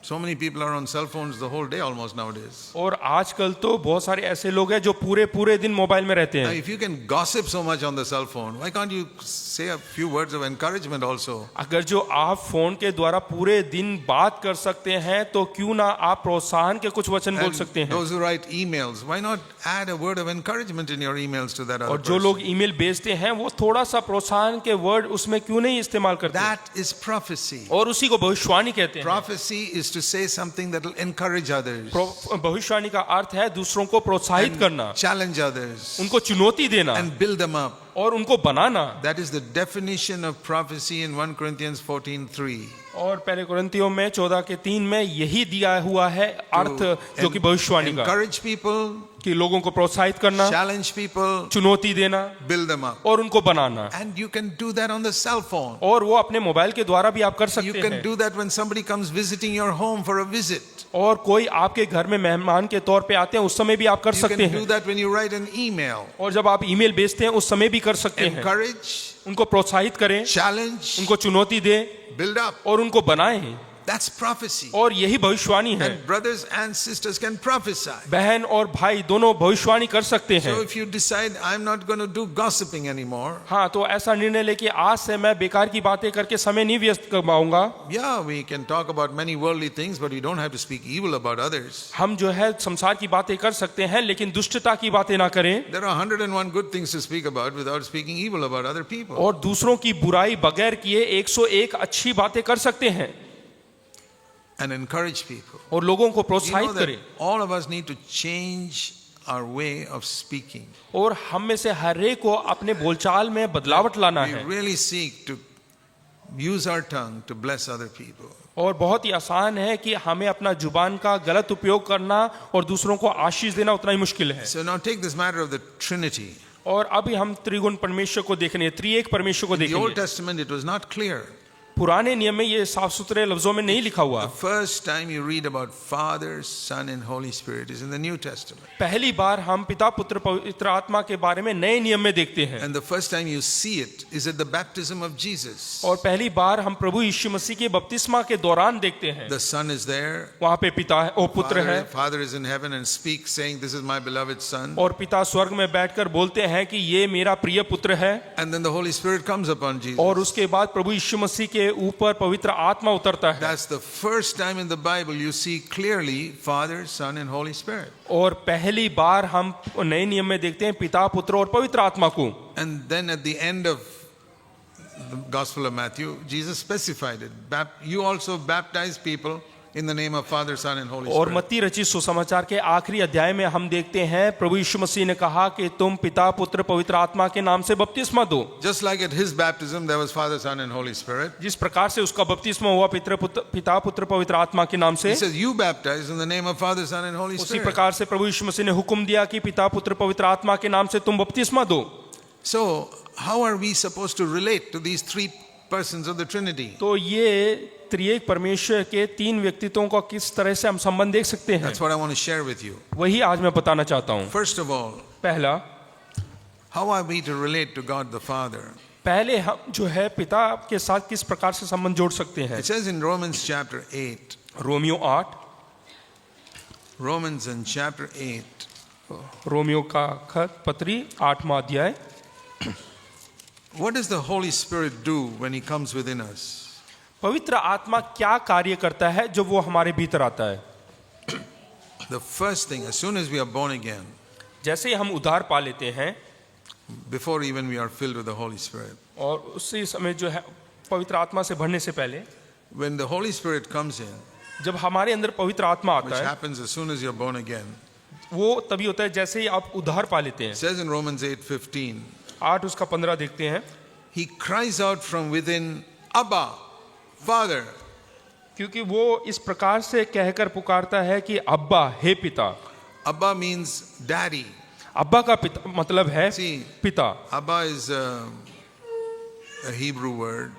S1: So many people are on cell phones the whole day almost nowadays.
S2: और आजकल तो बहुत सारे ऐसे लोग हैं जो पूरे दिन मोबाइल में रहते
S1: Now,
S2: हैं।
S1: if you can gossip so much on the cell phone, why can't you say a few words of encouragement also?
S2: अगर जो आप फोन के द्वारा पूरे दिन बात कर सकते हैं तो क्यों ना आप प्रोत्साहन के कुछ वचन बोल
S1: And
S2: सकते हैं।
S1: those who write emails, why not add a word of encouragement in your emails to that other
S2: और जो
S1: person?
S2: लोग ईमेल भेजते हैं वो थोड़ा सा प्रोत्साहन के वर्ड उसमें क्यों नहीं इस्तेमाल करते?
S1: That is prophecy.
S2: और उसी को भविष्यवाणी कहते हैं।
S1: Prophecy is to say something that will encourage others,
S2: भविष्यवाणी का अर्थ है दूसरों को प्रोत्साहित करना,
S1: challenge others,
S2: उनको चुनौती देना
S1: and build them up.
S2: और उनको बनाना।
S1: That is the definition of prophecy in 1 Corinthians 14:3.
S2: और पहले कुरिन्थियों में 14:3 में यही दिया हुआ है अर्थ जो कि भविष्यवाणी का,
S1: Encourage people,
S2: कि लोगों को प्रोत्साहित करना,
S1: challenge people,
S2: चुनौती देना
S1: build them up.
S2: और उनको बनाना।
S1: And you can do that on the cell phone.
S2: और वो अपने मोबाइल के द्वारा भी आप कर
S1: You
S2: सकते
S1: can
S2: हैं।
S1: do that when somebody comes visiting your home for a visit.
S2: और कोई आपके घर में मेहमान के तौर पे आते हैं उस समय भी आप कर
S1: You
S2: सकते
S1: can do
S2: हैं।
S1: that when you write an email.
S2: और जब आप ईमेल भेजते हैं उस समय भी कर सकते हैं।
S1: Encourage,
S2: उनको प्रोत्साहित करें,
S1: challenge,
S2: उनको चुनौती दें
S1: build up.
S2: और उनको बनाएं।
S1: That's prophecy.
S2: और यही भविष्यवाणी है।
S1: And brothers and sisters can prophesy.
S2: बहन और भाई दोनों भविष्यवाणी कर सकते हैं।
S1: So if you decide I'm not going to do gossiping anymore,
S2: हाँ, तो ऐसा निर्णय ले कि आज से मैं बेकार की बातें करके समय नहीं व्यस्त कर पाऊंगा।
S1: yeah, we can talk about many worldly things, but we don't have to speak evil about others.
S2: हम जो है संसार की बातें कर सकते हैं लेकिन दुष्टता की बातें ना करें।
S1: There are 101 good things to speak about without speaking evil about other people.
S2: और दूसरों की बुराई बगैर किए 101 अच्छी बातें कर सकते हैं
S1: And encourage people.
S2: और लोगों को
S1: You know
S2: प्रोत्साहित
S1: that
S2: करें।
S1: all of us need to change our way of speaking.
S2: और हम में से हर एक को अपने बोलचाल में बदलावट लाना
S1: We
S2: है।
S1: really seek to use our tongue to bless other people.
S2: और बहुत ही आसान है कि हमें अपना जुबान का गलत उपयोग करना और दूसरों को आशीष देना उतना ही मुश्किल है।
S1: So now take this matter of the Trinity.
S2: और अभी हम त्रिगुण परमेश्वर को देखने, त्रिएक परमेश्वर को
S1: In the Old
S2: देखेंगे।
S1: Testament, it was not clear.
S2: पुराने नियम में ये साफ सुथरे लफ्जों में नहीं लिखा हुआ।
S1: The first time you read about Father, Son, and Holy Spirit is in the New Testament.
S2: पहली बार हम पिता पुत्र पवित्र आत्मा के बारे में नए नियम में देखते हैं।
S1: And the first time you see it is at the baptism of Jesus.
S2: और पहली बार हम प्रभु यीशु मसीह के बपतिस्मा के दौरान देखते हैं।
S1: The Son is there.
S2: वहाँ पे पिता है, वो पुत्र है।
S1: Father is in heaven and speaks, saying, "This is my beloved Son."
S2: और पिता स्वर्ग में बैठकर बोलते हैं कि ये मेरा प्रिय पुत्र है।
S1: And then the Holy Spirit comes upon Jesus.
S2: और उसके बाद प्रभु यीशु मसीह के ऊपर पवित्र आत्मा उतरता है।
S1: That's the first time in the Bible you see clearly Father, Son, and Holy Spirit.
S2: और पहली बार हम नए नियम में देखते हैं पिता पुत्र और पवित्र आत्मा को।
S1: And then at the end of the Gospel of Matthew, Jesus specified it. You also baptize people in the name of Father, Son, and Holy
S2: और
S1: Spirit.
S2: मत्ती रचित सुसमाचार के आखिरी अध्याय में हम देखते हैं प्रभु यीशु मसीह ने कहा कि तुम पिता पुत्र पवित्र आत्मा के नाम से बपतिस्मा दो।
S1: Just like at his baptism, there was Father, Son, and Holy Spirit.
S2: जिस प्रकार से उसका बपतिस्मा हुआ पिता पुत्र पवित्र आत्मा के नाम से,
S1: He says, "You baptize in the name of Father, Son, and Holy
S2: उसी
S1: Spirit."
S2: प्रकार से प्रभु यीशु मसीह ने हुक्म दिया कि पिता पुत्र पवित्र आत्मा के नाम से तुम बपतिस्मा दो।
S1: So, how are we supposed to relate to these three persons of the Trinity?
S2: तो ये त्रिएक परमेश्वर के तीन व्यक्तित्वों का किस तरह से हम संबंध देख सकते हैं,
S1: That's what I want to share with you.
S2: वही आज मैं बताना चाहता हूँ।
S1: First of all,
S2: पहला,
S1: how are we to relate to God the Father?
S2: पहले हम जो है पिता के साथ किस प्रकार से संबंध जोड़ सकते हैं।
S1: It says in Romans chapter 8,
S2: Romeo 8,
S1: Romans in chapter 8,
S2: Romeo का खत पत्री 8वां अध्याय।
S1: what does the Holy Spirit do when He comes within us?
S2: पवित्र आत्मा क्या कार्य करता है जब वो हमारे भीतर आता है?
S1: The first thing, as soon as we are born again,
S2: जैसे ही हम उद्धार पा लेते हैं
S1: before even we are filled with the Holy Spirit,
S2: और उसी समय जो है पवित्र आत्मा से भरने से पहले,
S1: when the Holy Spirit comes in,
S2: जब हमारे अंदर पवित्र आत्मा
S1: which
S2: आता है,
S1: happens as soon as you're born again,
S2: वो तभी होता है जैसे ही आप उद्धार पा लेते
S1: it
S2: हैं।
S1: says in Romans 8:15,
S2: 8 उसका 15 देखते हैं,
S1: He cries out from within, Abba, Father.
S2: क्योंकि वो इस प्रकार से कहकर पुकारता है कि अब्बा, हे पिता।
S1: Abba means daddy.
S2: अब्बा का पिता मतलब है
S1: See,
S2: पिता,
S1: Abba is a Hebrew word.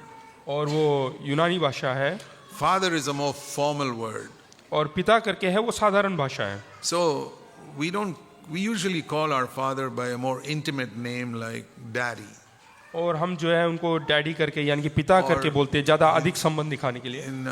S2: और वो यूनानी भाषा है,
S1: Father is a more formal word.
S2: और पिता करके है वो साधारण भाषा है।
S1: So we usually call our father by a more intimate name like daddy.
S2: और हम जो है उनको डैडी करके यानी कि पिता करके बोलते हैं, ज्यादा अधिक संबंध दिखाने के लिए।
S1: In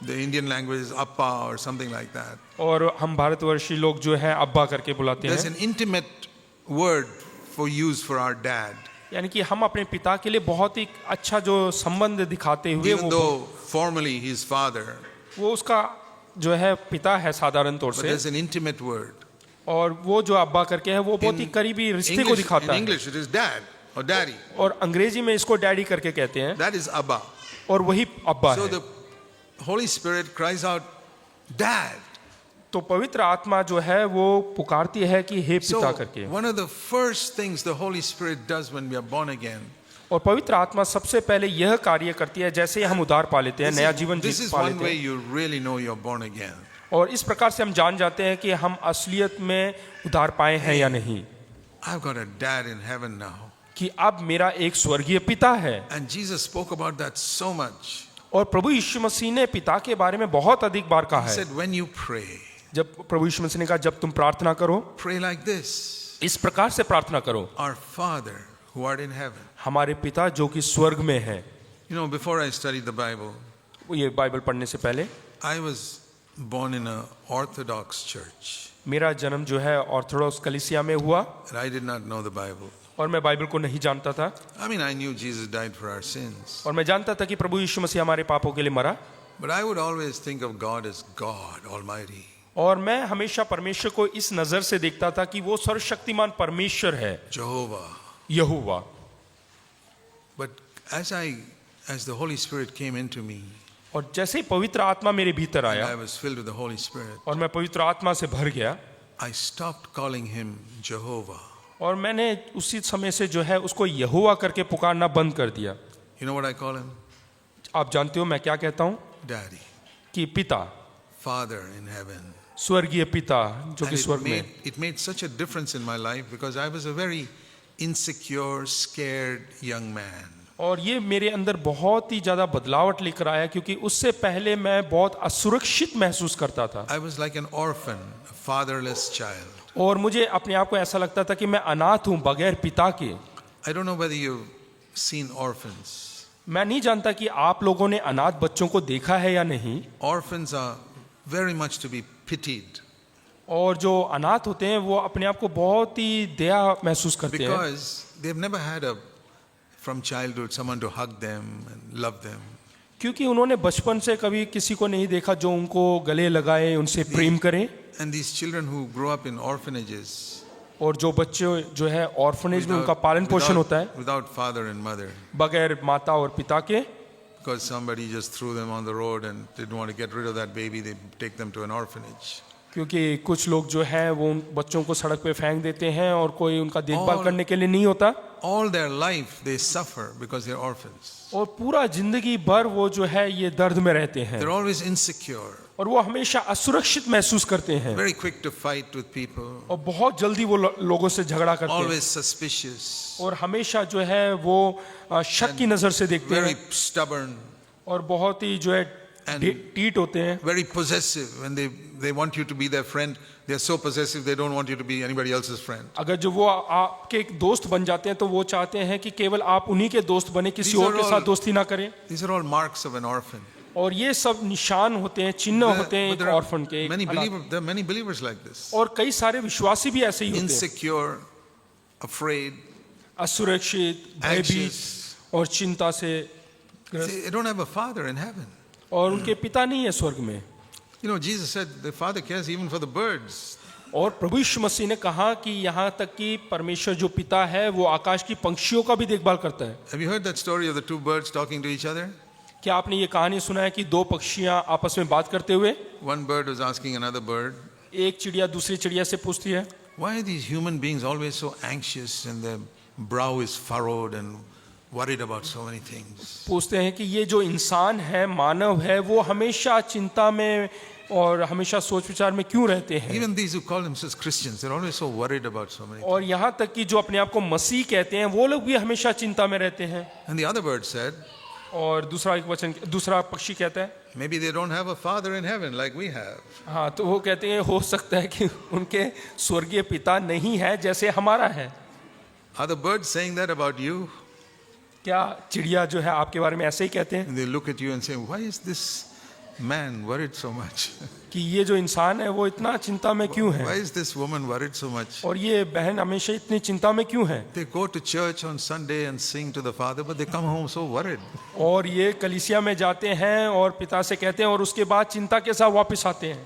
S1: the Indian language is Appa or something like that.
S2: और हम भारतवर्षी लोग जो है अब्बा करके बुलाते
S1: There's
S2: हैं,
S1: an intimate word for use for our dad.
S2: यानी कि हम अपने पिता के लिए बहुत ही अच्छा जो संबंध दिखाते हुए
S1: Even though formally he's father,
S2: वो उसका जो है पिता है साधारण तौर
S1: but
S2: से,
S1: there's an intimate word.
S2: और वो जो अब्बा करके है वो बहुत ही करीबी रिश्ते को
S1: In
S2: दिखाता है।
S1: English it is dad or daddy.
S2: और अंग्रेजी में इसको डैडी करके कहते हैं,
S1: That is Abba.
S2: और वही अब्बा
S1: So
S2: है।
S1: the Holy Spirit cries out, Dad.
S2: तो पवित्र आत्मा जो है वो पुकारती है कि हे
S1: So
S2: पिता करके।
S1: one of the first things the Holy Spirit does when we are born again,
S2: और पवित्र आत्मा सबसे पहले यह कार्य करती है जैसे ही हम उद्धार पा लेते हैं, नया जीवन
S1: this
S2: जी
S1: is
S2: पा
S1: one
S2: लेते
S1: way
S2: हैं,
S1: you really know you're born again.
S2: और इस प्रकार से हम जान जाते हैं कि हम असलियत में उद्धार पाए हैं या नहीं,
S1: I've got a dad in heaven now.
S2: कि अब मेरा एक स्वर्गीय पिता है।
S1: And Jesus spoke about that so much.
S2: और प्रभु यीशु मसीह ने पिता के बारे में बहुत अधिक बार कहा
S1: He
S2: है।
S1: said, when you pray,
S2: जब प्रभु यीशु मसीह ने कहा जब तुम प्रार्थना करो,
S1: pray like this.
S2: इस प्रकार से प्रार्थना करो,
S1: Our Father who art in heaven.
S2: हमारे पिता जो कि स्वर्ग में है।
S1: You know, before I studied the Bible,
S2: ये बाइबल पढ़ने से पहले
S1: I was born in an Orthodox church.
S2: मेरा जन्म जो है ऑर्थोडॉक्स कलीसिया में हुआ,
S1: And I did not know the Bible.
S2: और मैं बाइबल को नहीं जानता था,
S1: I mean, I knew Jesus died for our sins.
S2: और मैं जानता था कि प्रभु यीशु मसीह हमारे पापों के लिए मरा,
S1: But I would always think of God as God Almighty.
S2: और मैं हमेशा परमेश्वर को इस नजर से देखता था कि वो सर्वशक्तिमान परमेश्वर है,
S1: Jehovah.
S2: Jehovah.
S1: But as the Holy Spirit came into me,
S2: और जैसे ही पवित्र आत्मा मेरे भीतर
S1: and
S2: आया
S1: I was filled with the Holy Spirit,
S2: और मैं पवित्र आत्मा से भर गया,
S1: I stopped calling him Jehovah.
S2: और मैंने उसी समय से जो है उसको यहोवा करके पुकारना बंद कर दिया।
S1: You know what I call him?
S2: आप जानते हो मैं क्या कहता हूँ?
S1: Daddy.
S2: कि पिता,
S1: Father in heaven.
S2: स्वर्गीय पिता जो
S1: And
S2: कि स्वर्ग में।
S1: it made such a difference in my life because I was a very insecure, scared young man.
S2: और ये मेरे अंदर बहुत ही ज्यादा बदलावट लेकर आया, क्योंकि उससे पहले मैं बहुत असुरक्षित महसूस करता था,
S1: I was like an orphan, a fatherless child.
S2: और मुझे अपने आप को ऐसा लगता था कि मैं अनाथ हूँ बगैर पिता के।
S1: I don't know whether you've seen orphans.
S2: मैं नहीं जानता कि आप लोगों ने अनाथ बच्चों को देखा है या नहीं।
S1: Orphans are very much to be pitied
S2: और जो अनाथ होते हैं वो अपने आप को बहुत ही दया महसूस करते हैं,
S1: because they've never had from childhood someone to hug them and love them.
S2: क्योंकि उन्होंने बचपन से कभी किसी को नहीं देखा जो उनको गले लगाए, उनसे प्रेम करे।
S1: And these children who grow up in orphanages,
S2: और जो बच्चे जो है ऑर्फनेज में उनका पालन पोषण होता है
S1: without father and mother,
S2: बगैर माता और पिता के,
S1: because somebody just threw them on the road and didn't want to get rid of that baby, they take them to an orphanage.
S2: क्योंकि कुछ लोग जो है वो उन बच्चों को सड़क पे फेंक देते हैं और कोई उनका देखभाल करने के लिए नहीं होता।
S1: all their life they suffer because they're orphans.
S2: और पूरा जिंदगी भर वो जो है ये दर्द में रहते हैं
S1: They're always insecure,
S2: और वो हमेशा असुरक्षित महसूस करते हैं
S1: very quick to fight with people,
S2: और बहुत जल्दी वो लोगों से झगड़ा करते हैं
S1: always suspicious,
S2: और हमेशा जो है वो शक की नजर से देखते
S1: very
S2: हैं
S1: stubborn,
S2: और बहुत ही जो है
S1: And-
S2: टीट होते हैं
S1: very possessive. When they want you to be their friend, they're so possessive they don't want you to be anybody else's friend.
S2: अगर जो वो आपके एक दोस्त बन जाते हैं तो वो चाहते हैं कि केवल आप उन्हीं के दोस्त बने, किसी
S1: These
S2: और
S1: are
S2: के
S1: all-
S2: साथ दोस्ती ना करें।
S1: These are all marks of an orphan.
S2: और ये सब निशान होते हैं, चिन्ह होते हैं
S1: But
S2: एक
S1: there are
S2: ऑर्फन के, एक
S1: many
S2: अनाथ।
S1: there are many believers like this.
S2: और कई सारे विश्वासी भी ऐसे ही होते हैं,
S1: Insecure, afraid,
S2: असुरक्षित, भयभीत
S1: anxious.
S2: और चिंता से ग्रस्त,
S1: They don't have a father in heaven.
S2: और उनके पिता नहीं है स्वर्ग में।
S1: You know, Jesus said the Father cares even for the birds.
S2: और प्रभु यीशु मसीह ने कहा कि यहाँ तक कि परमेश्वर जो पिता है वो आकाश की पंक्षियों का भी देखभाल करता है।
S1: Have you heard that story of the two birds talking to each other?
S2: क्या आपने ये कहानी सुना है कि दो पक्षियां आपस में बात करते हुए,
S1: One bird was asking another bird,
S2: एक चिड़िया दूसरी चिड़िया से पूछती है,
S1: why are these human beings always so anxious and their brow is furrowed and worried about so many things?
S2: पूछते हैं कि ये जो इंसान है, मानव है, वो हमेशा चिंता में और हमेशा सोच विचार में क्यों रहते हैं।
S1: Even these who call themselves Christians, they're always so worried about so many things.
S2: और यहाँ तक कि जो अपने आप को मसीह कहते हैं वो लोग भी हमेशा चिंता में रहते हैं।
S1: And the other bird said,
S2: और दूसरा पक्षी कहता है,
S1: maybe they don't have a father in heaven like we have.
S2: हाँ, तो वो कहते हैं हो सकता है कि उनके स्वर्गीय पिता नहीं है जैसे हमारा है।
S1: Are the birds saying that about you?
S2: क्या चिड़िया जो है आपके बारे में ऐसे ही कहते हैं
S1: And they look at you and say, why is this man worried so much?
S2: कि ये जो इंसान है वो इतना चिंता में क्यों
S1: Why
S2: है,
S1: is this woman worried so much?
S2: और ये बहन हमेशा इतनी चिंता में क्यों है।
S1: They go to church on Sunday and sing to the Father, but they come home so worried.
S2: और ये कलीसिया में जाते हैं और पिता से कहते हैं और उसके बाद चिंता के साथ वापस आते हैं।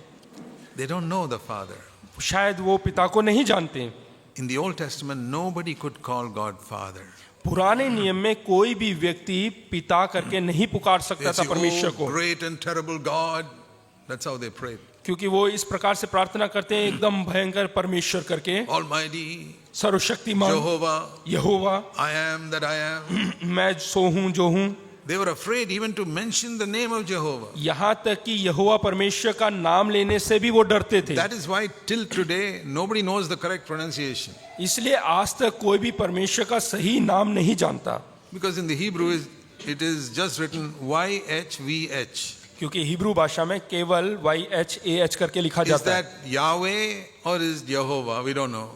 S1: They don't know the Father.
S2: शायद वो पिता को नहीं जानते।
S1: In the Old Testament, nobody could call God Father.
S2: पुराने नियम में कोई भी व्यक्ति पिता करके नहीं पुकार सकता
S1: They
S2: था
S1: say,
S2: परमेश्वर
S1: oh,
S2: को,
S1: great and terrible God. That's how they prayed.
S2: क्योंकि वो इस प्रकार से प्रार्थना करते हैं, एकदम भयंकर परमेश्वर करके,
S1: Almighty,
S2: सर्वशक्तिमान
S1: Jehovah,
S2: Jehovah,
S1: I am that I am.
S2: मैं सो हूँ जो हूँ।
S1: They were afraid even to mention the name of Jehovah.
S2: यहाँ तक कि यहोवा परमेश्वर का नाम लेने से भी वो डरते थे।
S1: That is why till today nobody knows the correct pronunciation.
S2: इसलिए आज तक कोई भी परमेश्वर का सही नाम नहीं जानता,
S1: Because in the Hebrew it is just written YHVH.
S2: क्योंकि हिब्रू भाषा में केवल YHAH करके लिखा
S1: Is
S2: जाता है।
S1: that Yahweh or is Jehovah? We don't know.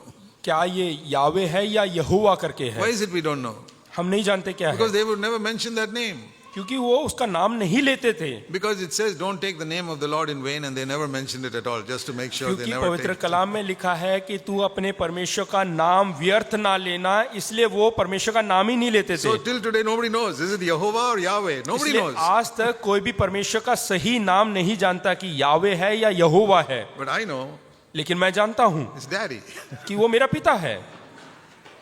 S2: क्या ये यावे है या यहोवा करके
S1: Why
S2: है,
S1: is it we don't know?
S2: हम नहीं जानते क्या है,
S1: Because they would never mention that name.
S2: क्योंकि वो उसका नाम नहीं लेते थे।
S1: Because it says don't take the name of the Lord in vain, and they never mentioned it at all, just to make sure they
S2: क्योंकि
S1: never
S2: पवित्र
S1: take it.
S2: कलाम में लिखा है कि तू अपने परमेश्वर का नाम व्यर्थ ना लेना, इसलिए वो परमेश्वर का नाम ही नहीं लेते थे।
S1: So till today nobody knows. Is it Jehovah or Yahweh? Nobody
S2: इसलिए
S1: knows.
S2: आज तक कोई भी परमेश्वर का सही नाम नहीं जानता कि यावे है या यहोवा है,
S1: But I know
S2: लेकिन मैं जानता हूँ
S1: it's Daddy.
S2: कि वो मेरा पिता है।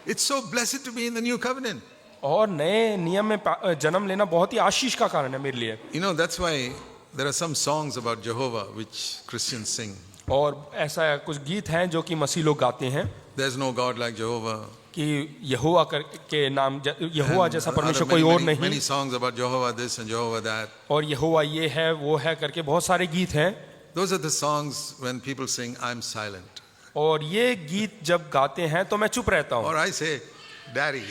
S1: It's so blessed to be in the new covenant.
S2: और नए नियम में जन्म लेना बहुत ही आशीष का कारण है मेरे लिए।
S1: You know, that's why there are some songs about Jehovah which Christians sing.
S2: और ऐसा कुछ गीत हैं जो कि मसीह लोग गाते हैं
S1: There's no God like Jehovah.
S2: कि यहोवा के नाम, यहोवा जैसा
S1: And
S2: परमेश्वर
S1: other
S2: कोई और
S1: many
S2: नहीं,
S1: songs about Jehovah this and Jehovah that.
S2: और यहोवा ये है वो है करके बहुत सारे गीत हैं।
S1: Those are the songs when people sing, I'm silent.
S2: और ये गीत जब गाते हैं तो मैं चुप रहता हूँ,
S1: Or I say, Daddy.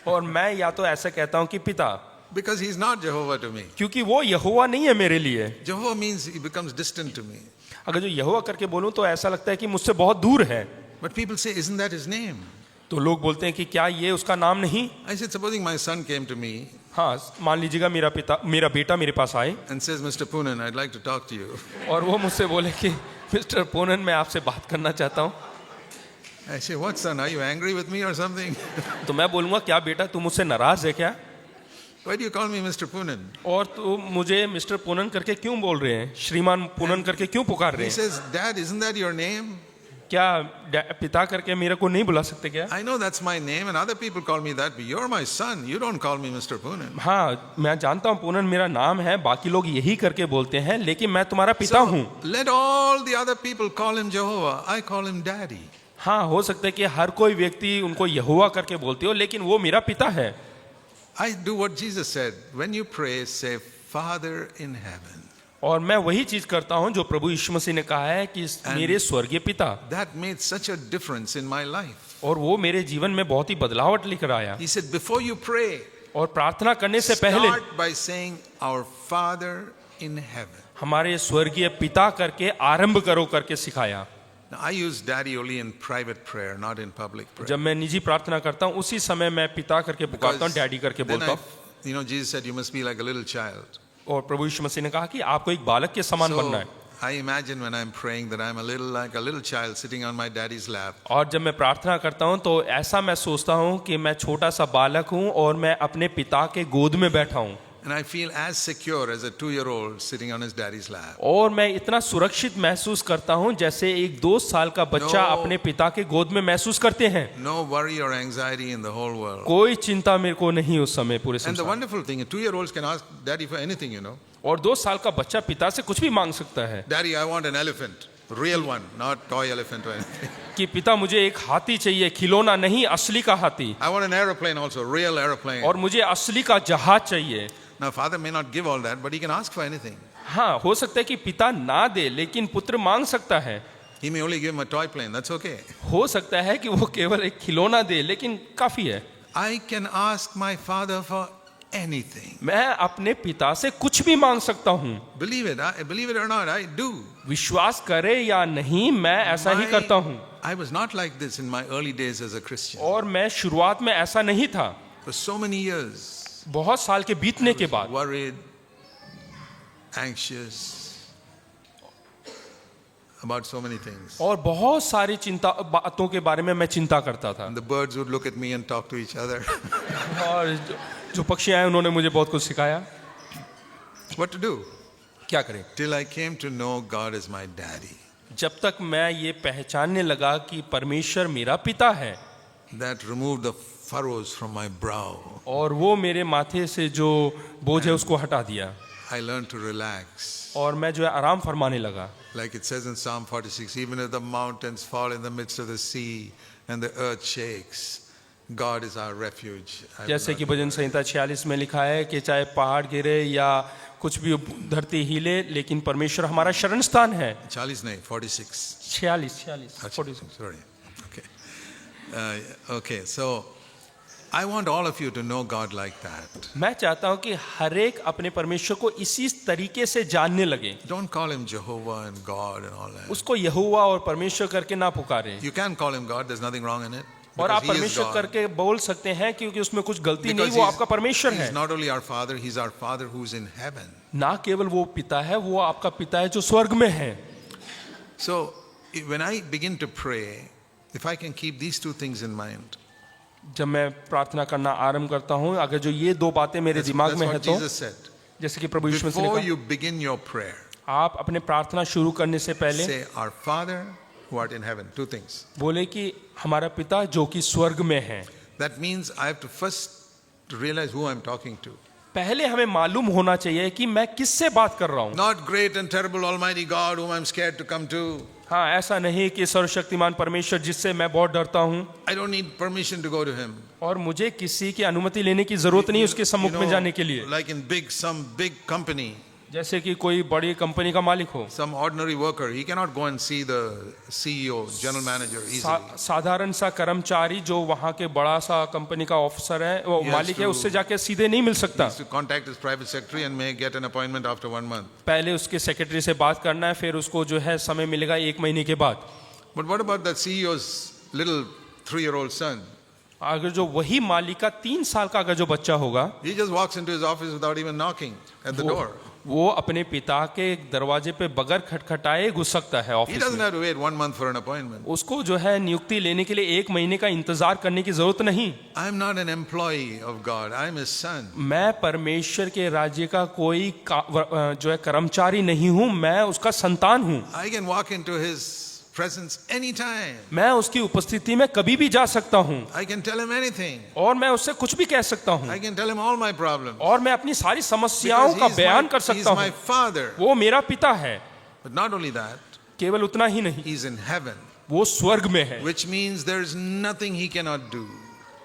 S2: और मैं या तो ऐसा कहता हूँ कि पिता,
S1: Because he's not Jehovah to me.
S2: क्योंकि वो यहोवा नहीं है मेरे लिए।
S1: Jehovah means he becomes distant to me.
S2: अगर जो यहोवा करके बोलूँ तो ऐसा लगता है कि मुझसे बहुत दूर है।
S1: But people say, isn't that his name?
S2: तो लोग बोलते हैं कि क्या ये उसका नाम नहीं।
S1: I said, supposing my son came to me
S2: हाँ, मान लीजिएगा मेरा बेटा मेरे पास आए
S1: and says, Mr. Poonen, I'd like to talk to you.
S2: और वो मुझसे बोले कि मिस्टर पूनन मैं आपसे बात करना चाहता हूँ,
S1: I say, what son, are you angry with me or something?
S2: तो मैं बोलूँगा क्या बेटा तू मुझसे नाराज है क्या,
S1: Why do you call me Mr. Poonen?
S2: और तू मुझे मिस्टर पूनन करके क्यों बोल रहे हैं, श्रीमान पूनन करके क्यों पुकार रहे
S1: He
S2: हैं,
S1: says, Dad, isn't that your name?
S2: क्या पिता करके मेरे को नहीं बुला सकते क्या।
S1: I know that's my name and other people call me that, but you're my son. You don't call me Mr. Poonen.
S2: हाँ, मैं जानता हूँ पूनन मेरा नाम है, बाकी लोग यही करके बोलते हैं, लेकिन मैं तुम्हारा पिता हूँ।
S1: Let all the other people call him Jehovah. I call him Daddy.
S2: हाँ, हो सकता है कि हर कोई व्यक्ति उनको यहोवा करके बोलते हो, लेकिन वो मेरा पिता है।
S1: I do what Jesus said. When you pray, say, Father in heaven.
S2: और मैं वही चीज करता हूँ जो प्रभु यीशु मसीह ने कहा है कि मेरे स्वर्गीय पिता।
S1: That made such a difference in my life.
S2: और वो मेरे जीवन में बहुत ही बदलावट लेकर आया।
S1: He said, before you pray,
S2: और प्रार्थना करने से पहले
S1: start by saying, Our Father in heaven.
S2: हमारे स्वर्गीय पिता करके आरंभ करो करके सिखाया।
S1: Now, I use Daddy only in private prayer, not in public prayer.
S2: जब मैं निजी प्रार्थना करता हूँ उसी समय मैं पिता करके पुकारता हूँ, डैडी करके
S1: then
S2: बोलता हूँ।
S1: you know, Jesus said, you must be like a little child.
S2: और प्रभु यीशु मसीह ने कहा कि आपको एक बालक के समान बनना है।
S1: I imagine when I'm praying that I'm like a little child sitting on my daddy's lap.
S2: और जब मैं प्रार्थना करता हूँ तो ऐसा मैं सोचता हूँ कि मैं छोटा सा बालक हूँ और मैं अपने पिता के गोद में बैठा हूँ।
S1: And I feel as secure as a 2-year-old sitting on his daddy's lap.
S2: और मैं इतना सुरक्षित महसूस करता हूँ जैसे एक 2 साल का बच्चा अपने पिता के गोद में महसूस करते हैं।
S1: No worry or anxiety in the whole world.
S2: कोई चिंता मेरे को नहीं उस समय पूरे
S1: And the
S2: संसार।
S1: wonderful thing is 2-year-olds can ask daddy for anything, you know.
S2: और 2 साल का बच्चा पिता से कुछ भी मांग सकता है
S1: Daddy, I want an elephant. Real one, not toy elephant or anything.
S2: कि पिता मुझे एक हाथी चाहिए, खिलौना नहीं, असली का हाथी।
S1: I want an aeroplane also, real aeroplane.
S2: और मुझे असली का जहाज चाहिए।
S1: Now, father may not give all that, but he can ask for anything.
S2: हाँ, हो सकता है कि पिता ना दे लेकिन पुत्र मांग सकता है।
S1: He may only give him a toy plane, that's okay.
S2: हो सकता है कि वो केवल एक खिलौना दे लेकिन काफी है।
S1: I can ask my father for anything.
S2: मैं अपने पिता से कुछ भी मांग सकता हूँ।
S1: Believe it or not, I do.
S2: विश्वास करे या नहीं, मैं ऐसा ही करता हूँ।
S1: I was not like this in my early days as a Christian.
S2: और मैं शुरुआत में ऐसा नहीं था।
S1: For so many years,
S2: बहुत साल के बीतने के बाद
S1: worried, anxious about so many things.
S2: और बहुत सारी चिंता बातों के बारे में मैं चिंता करता था।
S1: And the birds would look at me and talk to each other.
S2: और जो पक्षी आए उन्होंने मुझे बहुत कुछ सिखाया
S1: What to do?
S2: क्या करें।
S1: Till I came to know God as my daddy.
S2: जब तक मैं ये पहचानने लगा कि परमेश्वर मेरा पिता है,
S1: That removed the furrows from my brow.
S2: और वो मेरे माथे से जो बोझ है उसको हटा दिया,
S1: I learned to relax.
S2: और मैं जो है आराम फरमाने लगा।
S1: Like it says in Psalm 46, even if the mountains fall in the midst of the sea and the earth shakes, God is our refuge. I will
S2: जैसे
S1: not
S2: कि
S1: be
S2: भजन संहिता 46 में लिखा है कि चाहे पहाड़ गिरे या कुछ भी धरती हिले, लेकिन परमेश्वर हमारा शरण स्थान है।
S1: 40 नहीं, 46.
S2: 46
S1: Achha, sorry. Okay, so I want all of you to know God like that.
S2: मैं चाहता हूँ कि हर एक अपने परमेश्वर को इसी तरीके से जानने लगे।
S1: Don't call him Jehovah and God and all that.
S2: उसको यहोवा और परमेश्वर करके ना पुकारे।
S1: You can call him God, there's nothing wrong in it.
S2: और आप
S1: Because he is
S2: परमेश्वर
S1: God.
S2: करके बोल सकते हैं क्योंकि उसमें कुछ गलती नहीं,
S1: Because
S2: वो
S1: he's-
S2: आपका परमेश्वर है।
S1: He's not only our Father, he's our Father who's in heaven.
S2: ना केवल वो पिता है, वो आपका पिता है जो स्वर्ग में है।
S1: So when I begin to pray, if I can keep these two things in mind,
S2: जब मैं प्रार्थना करना आरंभ करता हूँ, अगर जो ये 2 बातें मेरे दिमाग
S1: that's
S2: में है
S1: what
S2: तो
S1: Jesus said.
S2: जैसे कि प्रभु यीशु मसीह ने
S1: Before
S2: कहा,
S1: you begin your prayer,
S2: आप अपने प्रार्थना शुरू करने से पहले
S1: say, Our Father who art in heaven. 2 things.
S2: बोले कि हमारा पिता जो कि स्वर्ग में है।
S1: That means I have to first realize who I'm talking to.
S2: पहले हमें मालूम होना चाहिए कि मैं किससे बात कर रहा हूँ।
S1: Not great and terrible Almighty God whom I'm scared to come to.
S2: हाँ, ऐसा नहीं कि सर्वशक्तिमान परमेश्वर जिससे मैं बहुत डरता हूँ
S1: I don't need permission to go to him.
S2: और मुझे किसी की अनुमति लेने की जरूरत नहीं उसके सम्मुख में जाने के लिए।
S1: Like in some big company,
S2: जैसे कि कोई बड़ी कंपनी का मालिक हो,
S1: some ordinary worker, he cannot go and see the CEO, general manager easily.
S2: साधारण सा कर्मचारी जो वहाँ के बड़ा सा कंपनी का ऑफिसर है, वो
S1: Yes,
S2: मालिक है,
S1: true.
S2: उससे जाके सीधे नहीं मिल सकता।
S1: To contact his private secretary and may get an appointment after 1 month.
S2: पहले उसके सेक्रेटरी से बात करना है, फिर उसको जो है समय मिलेगा 1 महीने के बाद।
S1: But what about that CEO's little 3-year-old son?
S2: अगर जो वही मालिक का 3 साल का अगर जो बच्चा होगा,
S1: He just walks into his office without even knocking at the door.
S2: वो अपने पिता के दरवाजे पे बगैर खटखटाए घुस सकता है
S1: He
S2: ऑफिस
S1: doesn't
S2: में।
S1: have to wait 1 month for an appointment.
S2: उसको जो है नियुक्ति लेने के लिए 1 महीने का इंतजार करने की जरूरत नहीं।
S1: I'm not an employee of God. I'm his son.
S2: मैं परमेश्वर के राज्य का कोई जो है कर्मचारी नहीं हूँ, मैं उसका संतान हूँ।
S1: I can walk into his presence anytime.
S2: मैं उसकी उपस्थिति में कभी भी जा सकता हूँ
S1: I can tell him anything.
S2: और मैं उससे कुछ भी कह सकता हूँ
S1: I can tell him all my problems.
S2: और मैं अपनी सारी समस्याओं का बयान कर
S1: he's
S2: सकता
S1: my
S2: हूँ।
S1: father.
S2: वो मेरा पिता है।
S1: But not only that,
S2: केवल उतना ही नहीं,
S1: he's in heaven.
S2: वो स्वर्ग में है।
S1: which means there is nothing he cannot do.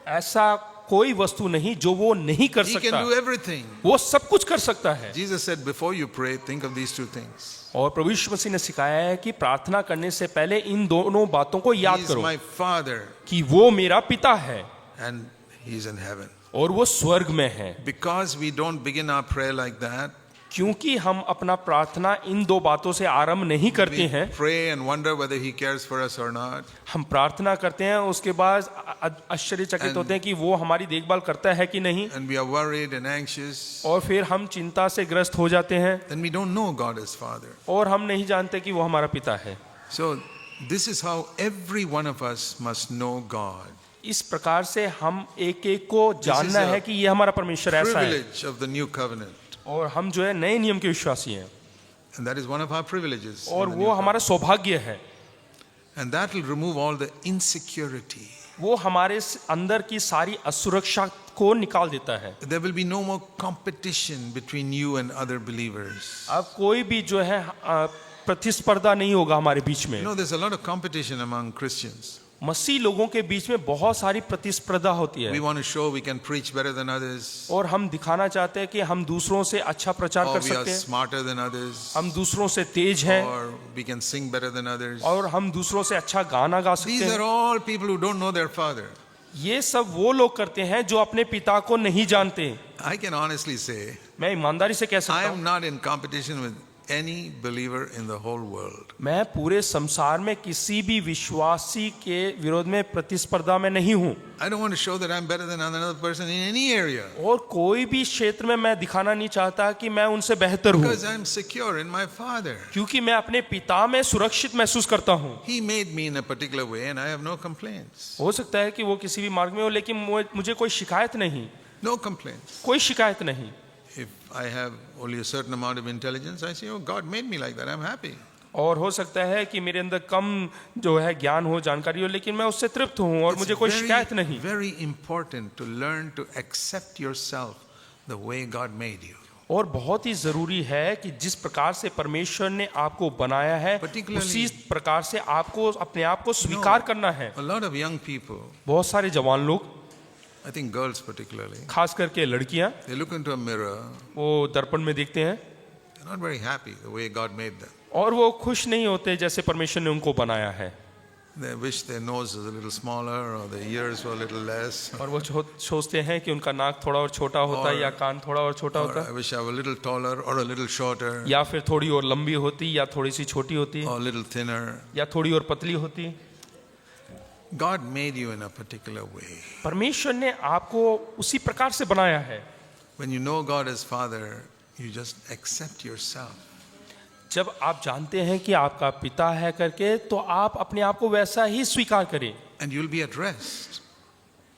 S2: ऐसा कोई वस्तु नहीं जो वो नहीं कर
S1: He
S2: सकता,
S1: can do everything.
S2: वो सब कुछ कर सकता है।
S1: Jesus said, before you pray, think of these two things.
S2: और प्रभु यीशु मसीह ने सिखाया है कि प्रार्थना करने से पहले इन दोनों बातों को
S1: He
S2: याद
S1: is
S2: करो
S1: my Father
S2: कि वो मेरा पिता है
S1: and he is in heaven.
S2: और वो स्वर्ग में है।
S1: Because we don't begin our prayer like that,
S2: क्योंकि हम अपना प्रार्थना इन दो बातों से आरंभ नहीं करते
S1: we
S2: हैं,
S1: pray and wonder whether he cares for us or not.
S2: हम प्रार्थना करते हैं उसके बाद आश्चर्यचकित होते हैं कि वो हमारी देखभाल करता है कि नहीं,
S1: And we are worried and anxious.
S2: और फिर हम चिंता से ग्रस्त हो जाते हैं
S1: Then we don't know God as Father.
S2: और हम नहीं जानते कि वो हमारा पिता है।
S1: So this is how every one of us must know God.
S2: इस प्रकार से हम एक एक को जानना
S1: a
S2: है कि ये हमारा परमेश्वर ऐसा है,
S1: Privilege of the new covenant.
S2: और हम जो है नए नियम के विश्वासी हैं,
S1: And that is one of our privileges.
S2: और
S1: in the
S2: वो
S1: new
S2: हमारा सौभाग्य है।
S1: covenant. And that will remove all the insecurity.
S2: वो हमारे अंदर की सारी असुरक्षा को निकाल देता है।
S1: There will be no more competition between you and other believers.
S2: अब कोई भी जो है प्रतिस्पर्धा नहीं होगा हमारे बीच में।
S1: You know, there's a lot of competition among Christians.
S2: मसीह लोगों के बीच में बहुत सारी प्रतिस्पर्धा होती
S1: We
S2: है,
S1: want to show we can preach better than others,
S2: और हम दिखाना चाहते हैं कि हम दूसरों से अच्छा प्रचार
S1: or
S2: कर
S1: we are
S2: सकते हैं,
S1: smarter than others,
S2: हम दूसरों से तेज हैं,
S1: or we can sing better than others.
S2: और हम दूसरों से अच्छा गाना गा सकते
S1: These are
S2: हैं।
S1: all people who don't know their Father.
S2: ये सब वो लोग करते हैं जो अपने पिता को नहीं जानते।
S1: I can honestly say,
S2: मैं ईमानदारी से कह
S1: I
S2: सकता
S1: am
S2: हूँ,
S1: not in competition with any believer in the whole world.
S2: मैं पूरे संसार में किसी भी विश्वासी के विरोध में प्रतिस्पर्धा में नहीं हूँ,
S1: I don't want to show that I'm better than another person in any area,
S2: और कोई भी क्षेत्र में मैं दिखाना नहीं चाहता कि मैं उनसे बेहतर हूँ,
S1: because I'm secure in my Father.
S2: क्योंकि मैं अपने पिता में सुरक्षित महसूस करता हूँ।
S1: He made me in a particular way and I have no complaints.
S2: हो सकता है कि वो किसी भी मार्ग में हो, लेकिन मुझे कोई शिकायत नहीं,
S1: No complaints.
S2: कोई शिकायत नहीं।
S1: If I have only a certain amount of intelligence, I say, oh, God made me like that. I'm happy.
S2: और हो सकता है कि मेरे अंदर कम जो है ज्ञान हो, जानकारी हो, लेकिन मैं उससे तृप्त हूँ और मुझे कोई शिकायत नहीं।
S1: very important to learn to accept yourself the way God made you.
S2: और बहुत ही जरूरी है कि जिस प्रकार से परमेश्वर ने आपको बनाया है,
S1: Particularly-
S2: उसी प्रकार से आपको अपने आप को स्वीकार करना है।
S1: A lot of young people,
S2: बहुत सारे जवान लोग,
S1: I think girls particularly,
S2: खास करके लड़कियां,
S1: they look into a mirror,
S2: वो दर्पण में देखते हैं
S1: they're not very happy the way God made them.
S2: और वो खुश नहीं होते जैसे परमेश्वर ने उनको बनाया है,
S1: They wish their nose was a little smaller or their ears were a little less.
S2: और वो सोचते हैं कि उनका नाक थोड़ा और छोटा होता है, या कान थोड़ा और छोटा
S1: Or
S2: होता,
S1: I wish I were a little taller or a little shorter
S2: या फिर थोड़ी और लंबी होती, या थोड़ी सी छोटी होती,
S1: or a little thinner.
S2: या थोड़ी और पतली होती।
S1: God made you in a particular way.
S2: परमेश्वर ने आपको उसी प्रकार से बनाया है।
S1: When you know God as Father, you just accept yourself.
S2: जब आप जानते हैं कि आपका पिता है करके, तो आप अपने आप को वैसा ही स्वीकार करें,
S1: And you'll be at rest.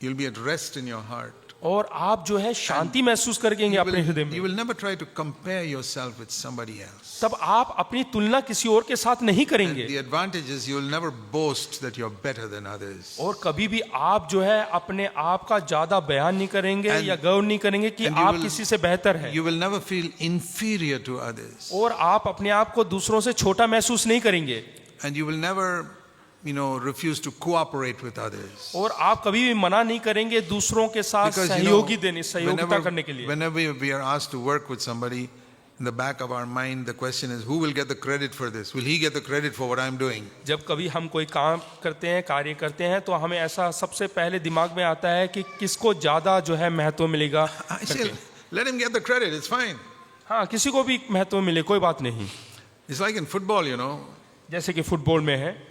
S1: You'll be at rest in your heart.
S2: और आप जो है शांति महसूस करेंगे अपने हृदय
S1: You
S2: में।
S1: will never try to compare yourself with somebody else.
S2: तब आप अपनी तुलना किसी और के साथ नहीं
S1: And
S2: करेंगे,
S1: the advantage is you'll never boast that you're better than others.
S2: और कभी भी आप जो है अपने आप का ज्यादा बयान नहीं करेंगे
S1: And-
S2: या गर्व नहीं करेंगे कि
S1: and you
S2: आप
S1: will-
S2: किसी से बेहतर हैं,
S1: You will never feel inferior to others.
S2: और आप अपने आप को दूसरों से छोटा महसूस नहीं करेंगे,
S1: And you will never, refuse to cooperate with others.
S2: और आप कभी भी मना नहीं करेंगे दूसरों के साथ
S1: Because,
S2: सहयोगिता करने के लिए।
S1: whenever we are asked to work with somebody, in the back of our mind, the question is, who will get the credit for this? Will he get the credit for what I'm doing?
S2: जब कभी हम कोई काम करते हैं, कार्य करते हैं, तो हमें ऐसा सबसे पहले दिमाग में आता है कि किसको ज्यादा जो है महत्व मिलेगा
S1: I say,
S2: करके।
S1: let him get the credit. It's fine.
S2: हाँ, किसी को भी महत्व मिले, कोई बात नहीं।
S1: It's like in football,
S2: जैसे कि फुटबॉल में है,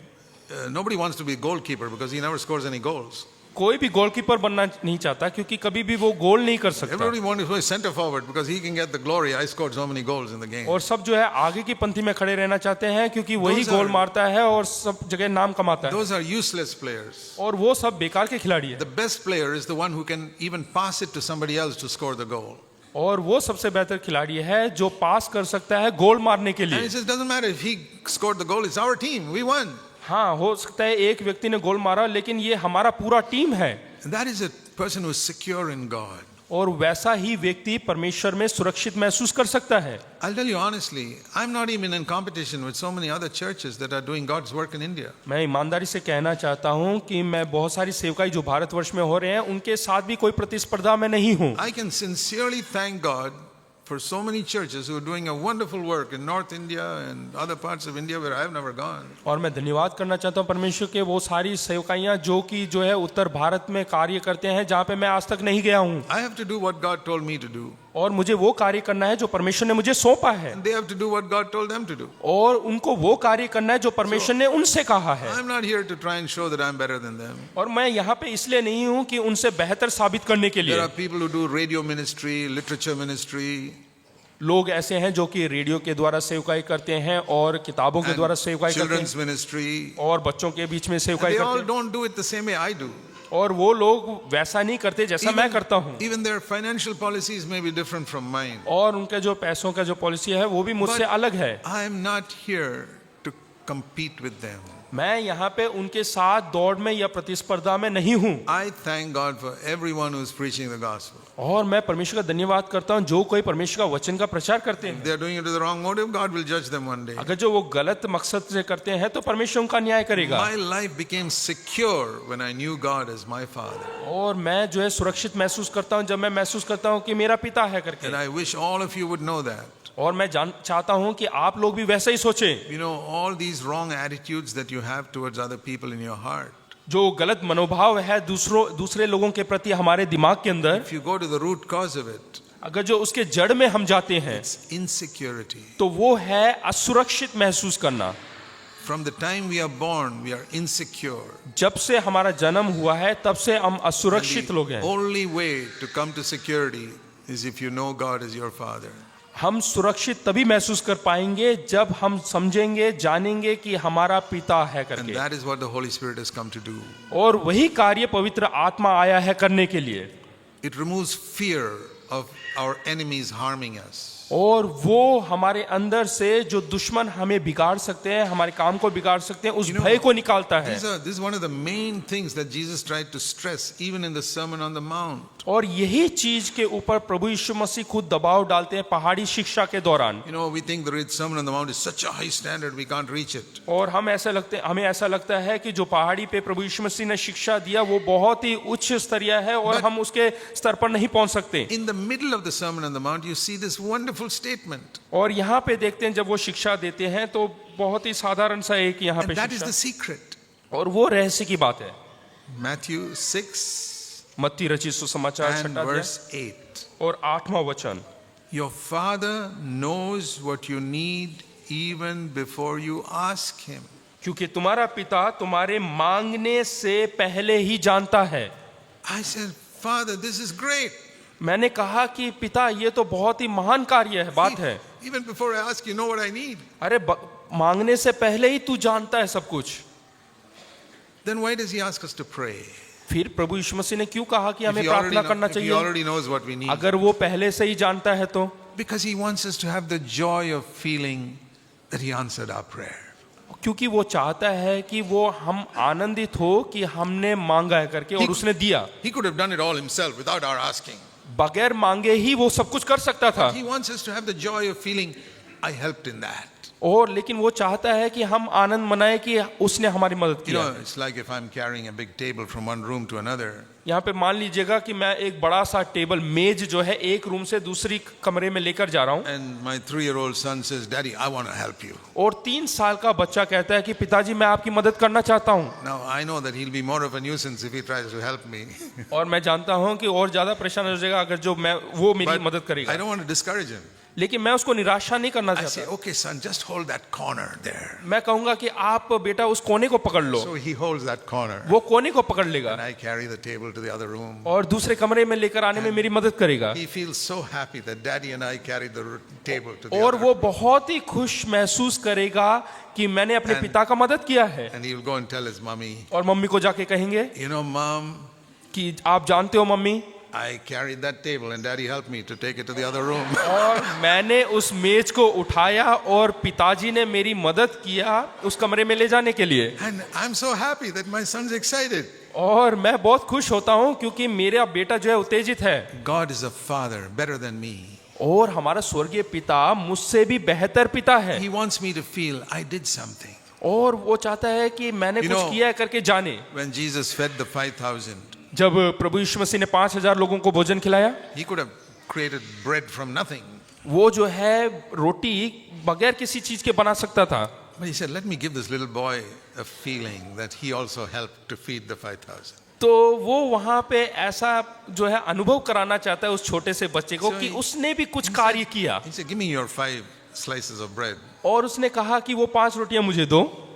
S1: nobody wants to be a goalkeeper because he never scores any goals.
S2: कोई भी गोलकीपर बनना नहीं चाहता क्योंकि कभी भी वो गोल नहीं कर सकता,
S1: Everybody wants to be center forward because he can get the glory. I scored so many goals in the game.
S2: और सब जो है आगे की पंक्ति में खड़े रहना चाहते हैं क्योंकि वही
S1: Those are-
S2: गोल मारता है और सब जगह नाम कमाता है,
S1: Those are useless players.
S2: और वो सब बेकार के खिलाड़ी है।
S1: The best player is the one who can even pass it to somebody else to score the goal.
S2: और वो सबसे बेहतर खिलाड़ी है जो पास कर सकता है गोल मारने के
S1: And
S2: लिए।
S1: it just doesn't matter if he scored the goal. It's our team. We won.
S2: हाँ, हो सकता है एक व्यक्ति ने गोल मारा, लेकिन ये हमारा पूरा टीम है।
S1: And that is a person who is secure in God.
S2: और वैसा ही व्यक्ति परमेश्वर में सुरक्षित महसूस कर सकता है।
S1: I'll tell you honestly, I'm not even in competition with so many other churches that are doing God's work in India.
S2: मैं ईमानदारी से कहना चाहता हूं कि मैं बहुत सारी सेवकाई जो भारतवर्ष में हो रहे हैं उनके साथ भी कोई प्रतिस्पर्धा में नहीं हूं।
S1: I can sincerely thank God for so many churches who are doing a wonderful work in North India and other parts of India where I have never gone.
S2: और मैं धन्यवाद करना चाहता हूं परमेश्वर के वो सारी सेवकाइयां जो है उत्तर भारत में कार्य करते हैं जहां पे मैं आज तक नहीं गया हूं।
S1: I have to do what God told me to do.
S2: और मुझे वो कार्य करना है जो परमेश्वर ने मुझे सौंपा है,
S1: And they have to do what God told them to do.
S2: और उनको वो कार्य करना है जो परमेश्वर ने उनसे कहा है।
S1: I'm not here to try and show that I'm better than them.
S2: और मैं यहाँ पे इसलिए नहीं हूँ कि उनसे बेहतर साबित करने के
S1: There
S2: लिए।
S1: are people who do radio ministry, literature ministry,
S2: लोग ऐसे हैं जो कि रेडियो के द्वारा सेवकाई करते हैं और किताबों के द्वारा
S1: and
S2: सेवकाई करते
S1: children's
S2: हैं
S1: ministry.
S2: और बच्चों के बीच में सेवकाई
S1: They all
S2: करते हैं,
S1: don't do it the same way I do.
S2: और वो लोग वैसा नहीं करते जैसा मैं करता हूँ।
S1: Even their financial policies may be different from mine.
S2: और उनके जो पैसों का जो पॉलिसी है वो भी मुझसे अलग है।
S1: I am not here to compete with them.
S2: मैं यहाँ पे उनके साथ दौड़ में या प्रतिस्पर्धा में नहीं हूँ।
S1: I thank God for everyone who is preaching the gospel.
S2: और मैं परमेश्वर का धन्यवाद करता हूँ जो कोई परमेश्वर का वचन का प्रचार करते
S1: If
S2: हैं।
S1: they are doing it with the wrong motive, God will judge them one day.
S2: अगर जो वो गलत मकसद से करते हैं तो परमेश्वर उनका न्याय करेगा।
S1: My life became secure when I knew God as my Father.
S2: और मैं जो है सुरक्षित महसूस करता हूँ जब मैं महसूस करता हूँ कि मेरा पिता है करके।
S1: And I wish all of you would know that.
S2: और मैं चाहता हूँ कि आप लोग भी वैसा ही सोचें।
S1: You know, all these wrong attitudes that you have towards other people in your heart.
S2: जो गलत मनोभाव है दूसरे लोगों के प्रति हमारे दिमाग के अंदर,
S1: If you go to the root cause of it,
S2: अगर जो उसके जड़ में हम जाते हैं
S1: it's insecurity.
S2: तो वो है असुरक्षित महसूस करना।
S1: From the time we are born, we are insecure.
S2: जब से हमारा जन्म हुआ है तब से हम असुरक्षित लोग
S1: The
S2: हैं।
S1: only way to come to security is if you know God as your Father.
S2: हम सुरक्षित तभी महसूस कर पाएंगे जब हम समझेंगे जानेंगे कि हमारा पिता है
S1: And
S2: करके।
S1: that is what the Holy Spirit has come to do.
S2: और वही कार्य पवित्र आत्मा आया है करने के लिए।
S1: It removes fear of our enemies harming us.
S2: और वो हमारे अंदर से जो दुश्मन हमें बिगाड़ सकते हैं, हमारे काम को बिगाड़ सकते हैं, उस भय को निकालता है।
S1: This is one of the main things that Jesus tried to stress even in the Sermon on the Mount.
S2: और यही चीज के ऊपर प्रभु यीशु मसीह खुद दबाव डालते हैं पहाड़ी शिक्षा के दौरान।
S1: You know, we think the Sermon on the Mount is such a high standard we can't reach it.
S2: और हमें ऐसा लगता है कि जो पहाड़ी पे प्रभु यीशु मसीह ने शिक्षा दिया वो बहुत ही उच्च स्तरीय है और हम उसके स्तर पर नहीं पहुंच सकते।
S1: In the middle of the Sermon on the Mount, you see this wonderful statement.
S2: और यहाँ पे देखते हैं जब वो शिक्षा देते हैं तो बहुत ही साधारण सा एक यहाँ
S1: And
S2: पे
S1: that is the
S2: शिक्षा,
S1: secret.
S2: और वो रहस्य की बात है।
S1: Matthew 6
S2: मत्ती रचित सुसमाचार
S1: and
S2: 6
S1: verse 8.
S2: और 8वां वचन।
S1: Your Father knows what you need even before you ask Him.
S2: क्योंकि तुम्हारा पिता तुम्हारे मांगने से पहले ही जानता है।
S1: I said, Father, this is great.
S2: मैंने कहा कि पिता ये तो बहुत ही महान कार्य है, बात है।
S1: Even before I ask, you know what I need.
S2: अरे मांगने से पहले ही तू जानता है सब कुछ।
S1: Then why does He ask us to pray?
S2: फिर प्रभु यीशु मसीह ने क्यों कहा कि
S1: If
S2: हमें
S1: he already
S2: प्रार्थना
S1: know-
S2: करना
S1: if he
S2: चाहिए?
S1: already knows what we need.
S2: अगर वो पहले से ही जानता है तो।
S1: Because He wants us to have the joy of feeling that He answered our prayer.
S2: क्योंकि वो चाहता है कि वो हम आनंदित हो कि हमने मांगा है करके और उसने दिया।
S1: He could have done it all Himself without our asking.
S2: बगैर मांगे ही वो सब कुछ कर सकता था।
S1: He wants us to have the joy of feeling, I helped in that.
S2: और लेकिन वो चाहता है कि हम आनंद मनाए कि उसने हमारी मदद
S1: You
S2: किया।
S1: know, it's like if I'm carrying a big table from one room to another.
S2: यहाँ पे मान लीजिएगा कि मैं एक बड़ा सा टेबल मेज जो है एक रूम से दूसरी कमरे में लेकर जा रहा हूँ,
S1: And my 3-year-old son says, Daddy, I want to help you.
S2: और 3 साल का बच्चा कहता है कि पिताजी मैं आपकी मदद करना चाहता हूँ।
S1: Now, I know that he'll be more of a nuisance if he tries to help me.
S2: और मैं जानता हूँ कि और ज्यादा परेशान हो जाएगा अगर जो वो मेरी
S1: But
S2: मदद
S1: I
S2: करेगा।
S1: don't want to discourage him.
S2: लेकिन मैं उसको निराशा नहीं करना
S1: I say,
S2: चाहता।
S1: okay, son, just hold that corner there.
S2: मैं कहूंगा कि आप बेटा उस कोने को पकड़ लो।
S1: So he holds that corner.
S2: वो कोने को पकड़ लेगा
S1: And I carry the table to the other room.
S2: और दूसरे कमरे में लेकर आने में मेरी मदद करेगा।
S1: He feels so happy that Daddy and I carried the table to the
S2: और
S1: other
S2: वो
S1: room.
S2: बहुत ही खुश महसूस करेगा कि मैंने अपने
S1: And-
S2: पिता का मदद किया है।
S1: And he'll go and tell his mommy,
S2: और मम्मी को जाके कहेंगे
S1: you know, Mom,
S2: कि आप जानते हो mummy,
S1: I carried that table and Daddy helped me to take it to the other room.
S2: और मैंने उस मेज को उठाया और पिताजी ने मेरी मदद किया उस कमरे में ले जाने के लिए।
S1: And I'm so happy that my son's excited.
S2: और मैं बहुत खुश होता हूँ क्योंकि मेरा बेटा जो है उत्तेजित है
S1: God is a father better than me.
S2: और हमारा स्वर्गीय पिता मुझसे भी बेहतर पिता है
S1: He wants me to feel I did something.
S2: और वो चाहता है कि मैंने
S1: You
S2: कुछ
S1: know,
S2: किया है करके जाने।
S1: When Jesus fed the 5,000,
S2: जब प्रभु यीशु मसीह ने 5,000 लोगों को भोजन खिलाया,
S1: he could have created bread from nothing.
S2: वो जो है रोटी बगैर किसी चीज के बना सकता था,
S1: But he said, let me give this little boy a feeling that he also helped to feed the 5,000.
S2: तो वो वहां पे ऐसा जो है अनुभव कराना चाहता है उस छोटे से बच्चे को
S1: So
S2: कि
S1: he-
S2: उसने भी कुछ कार्य किया।
S1: He said, give me your 5 slices of bread.
S2: और उसने कहा कि वो 5 रोटियां मुझे दो,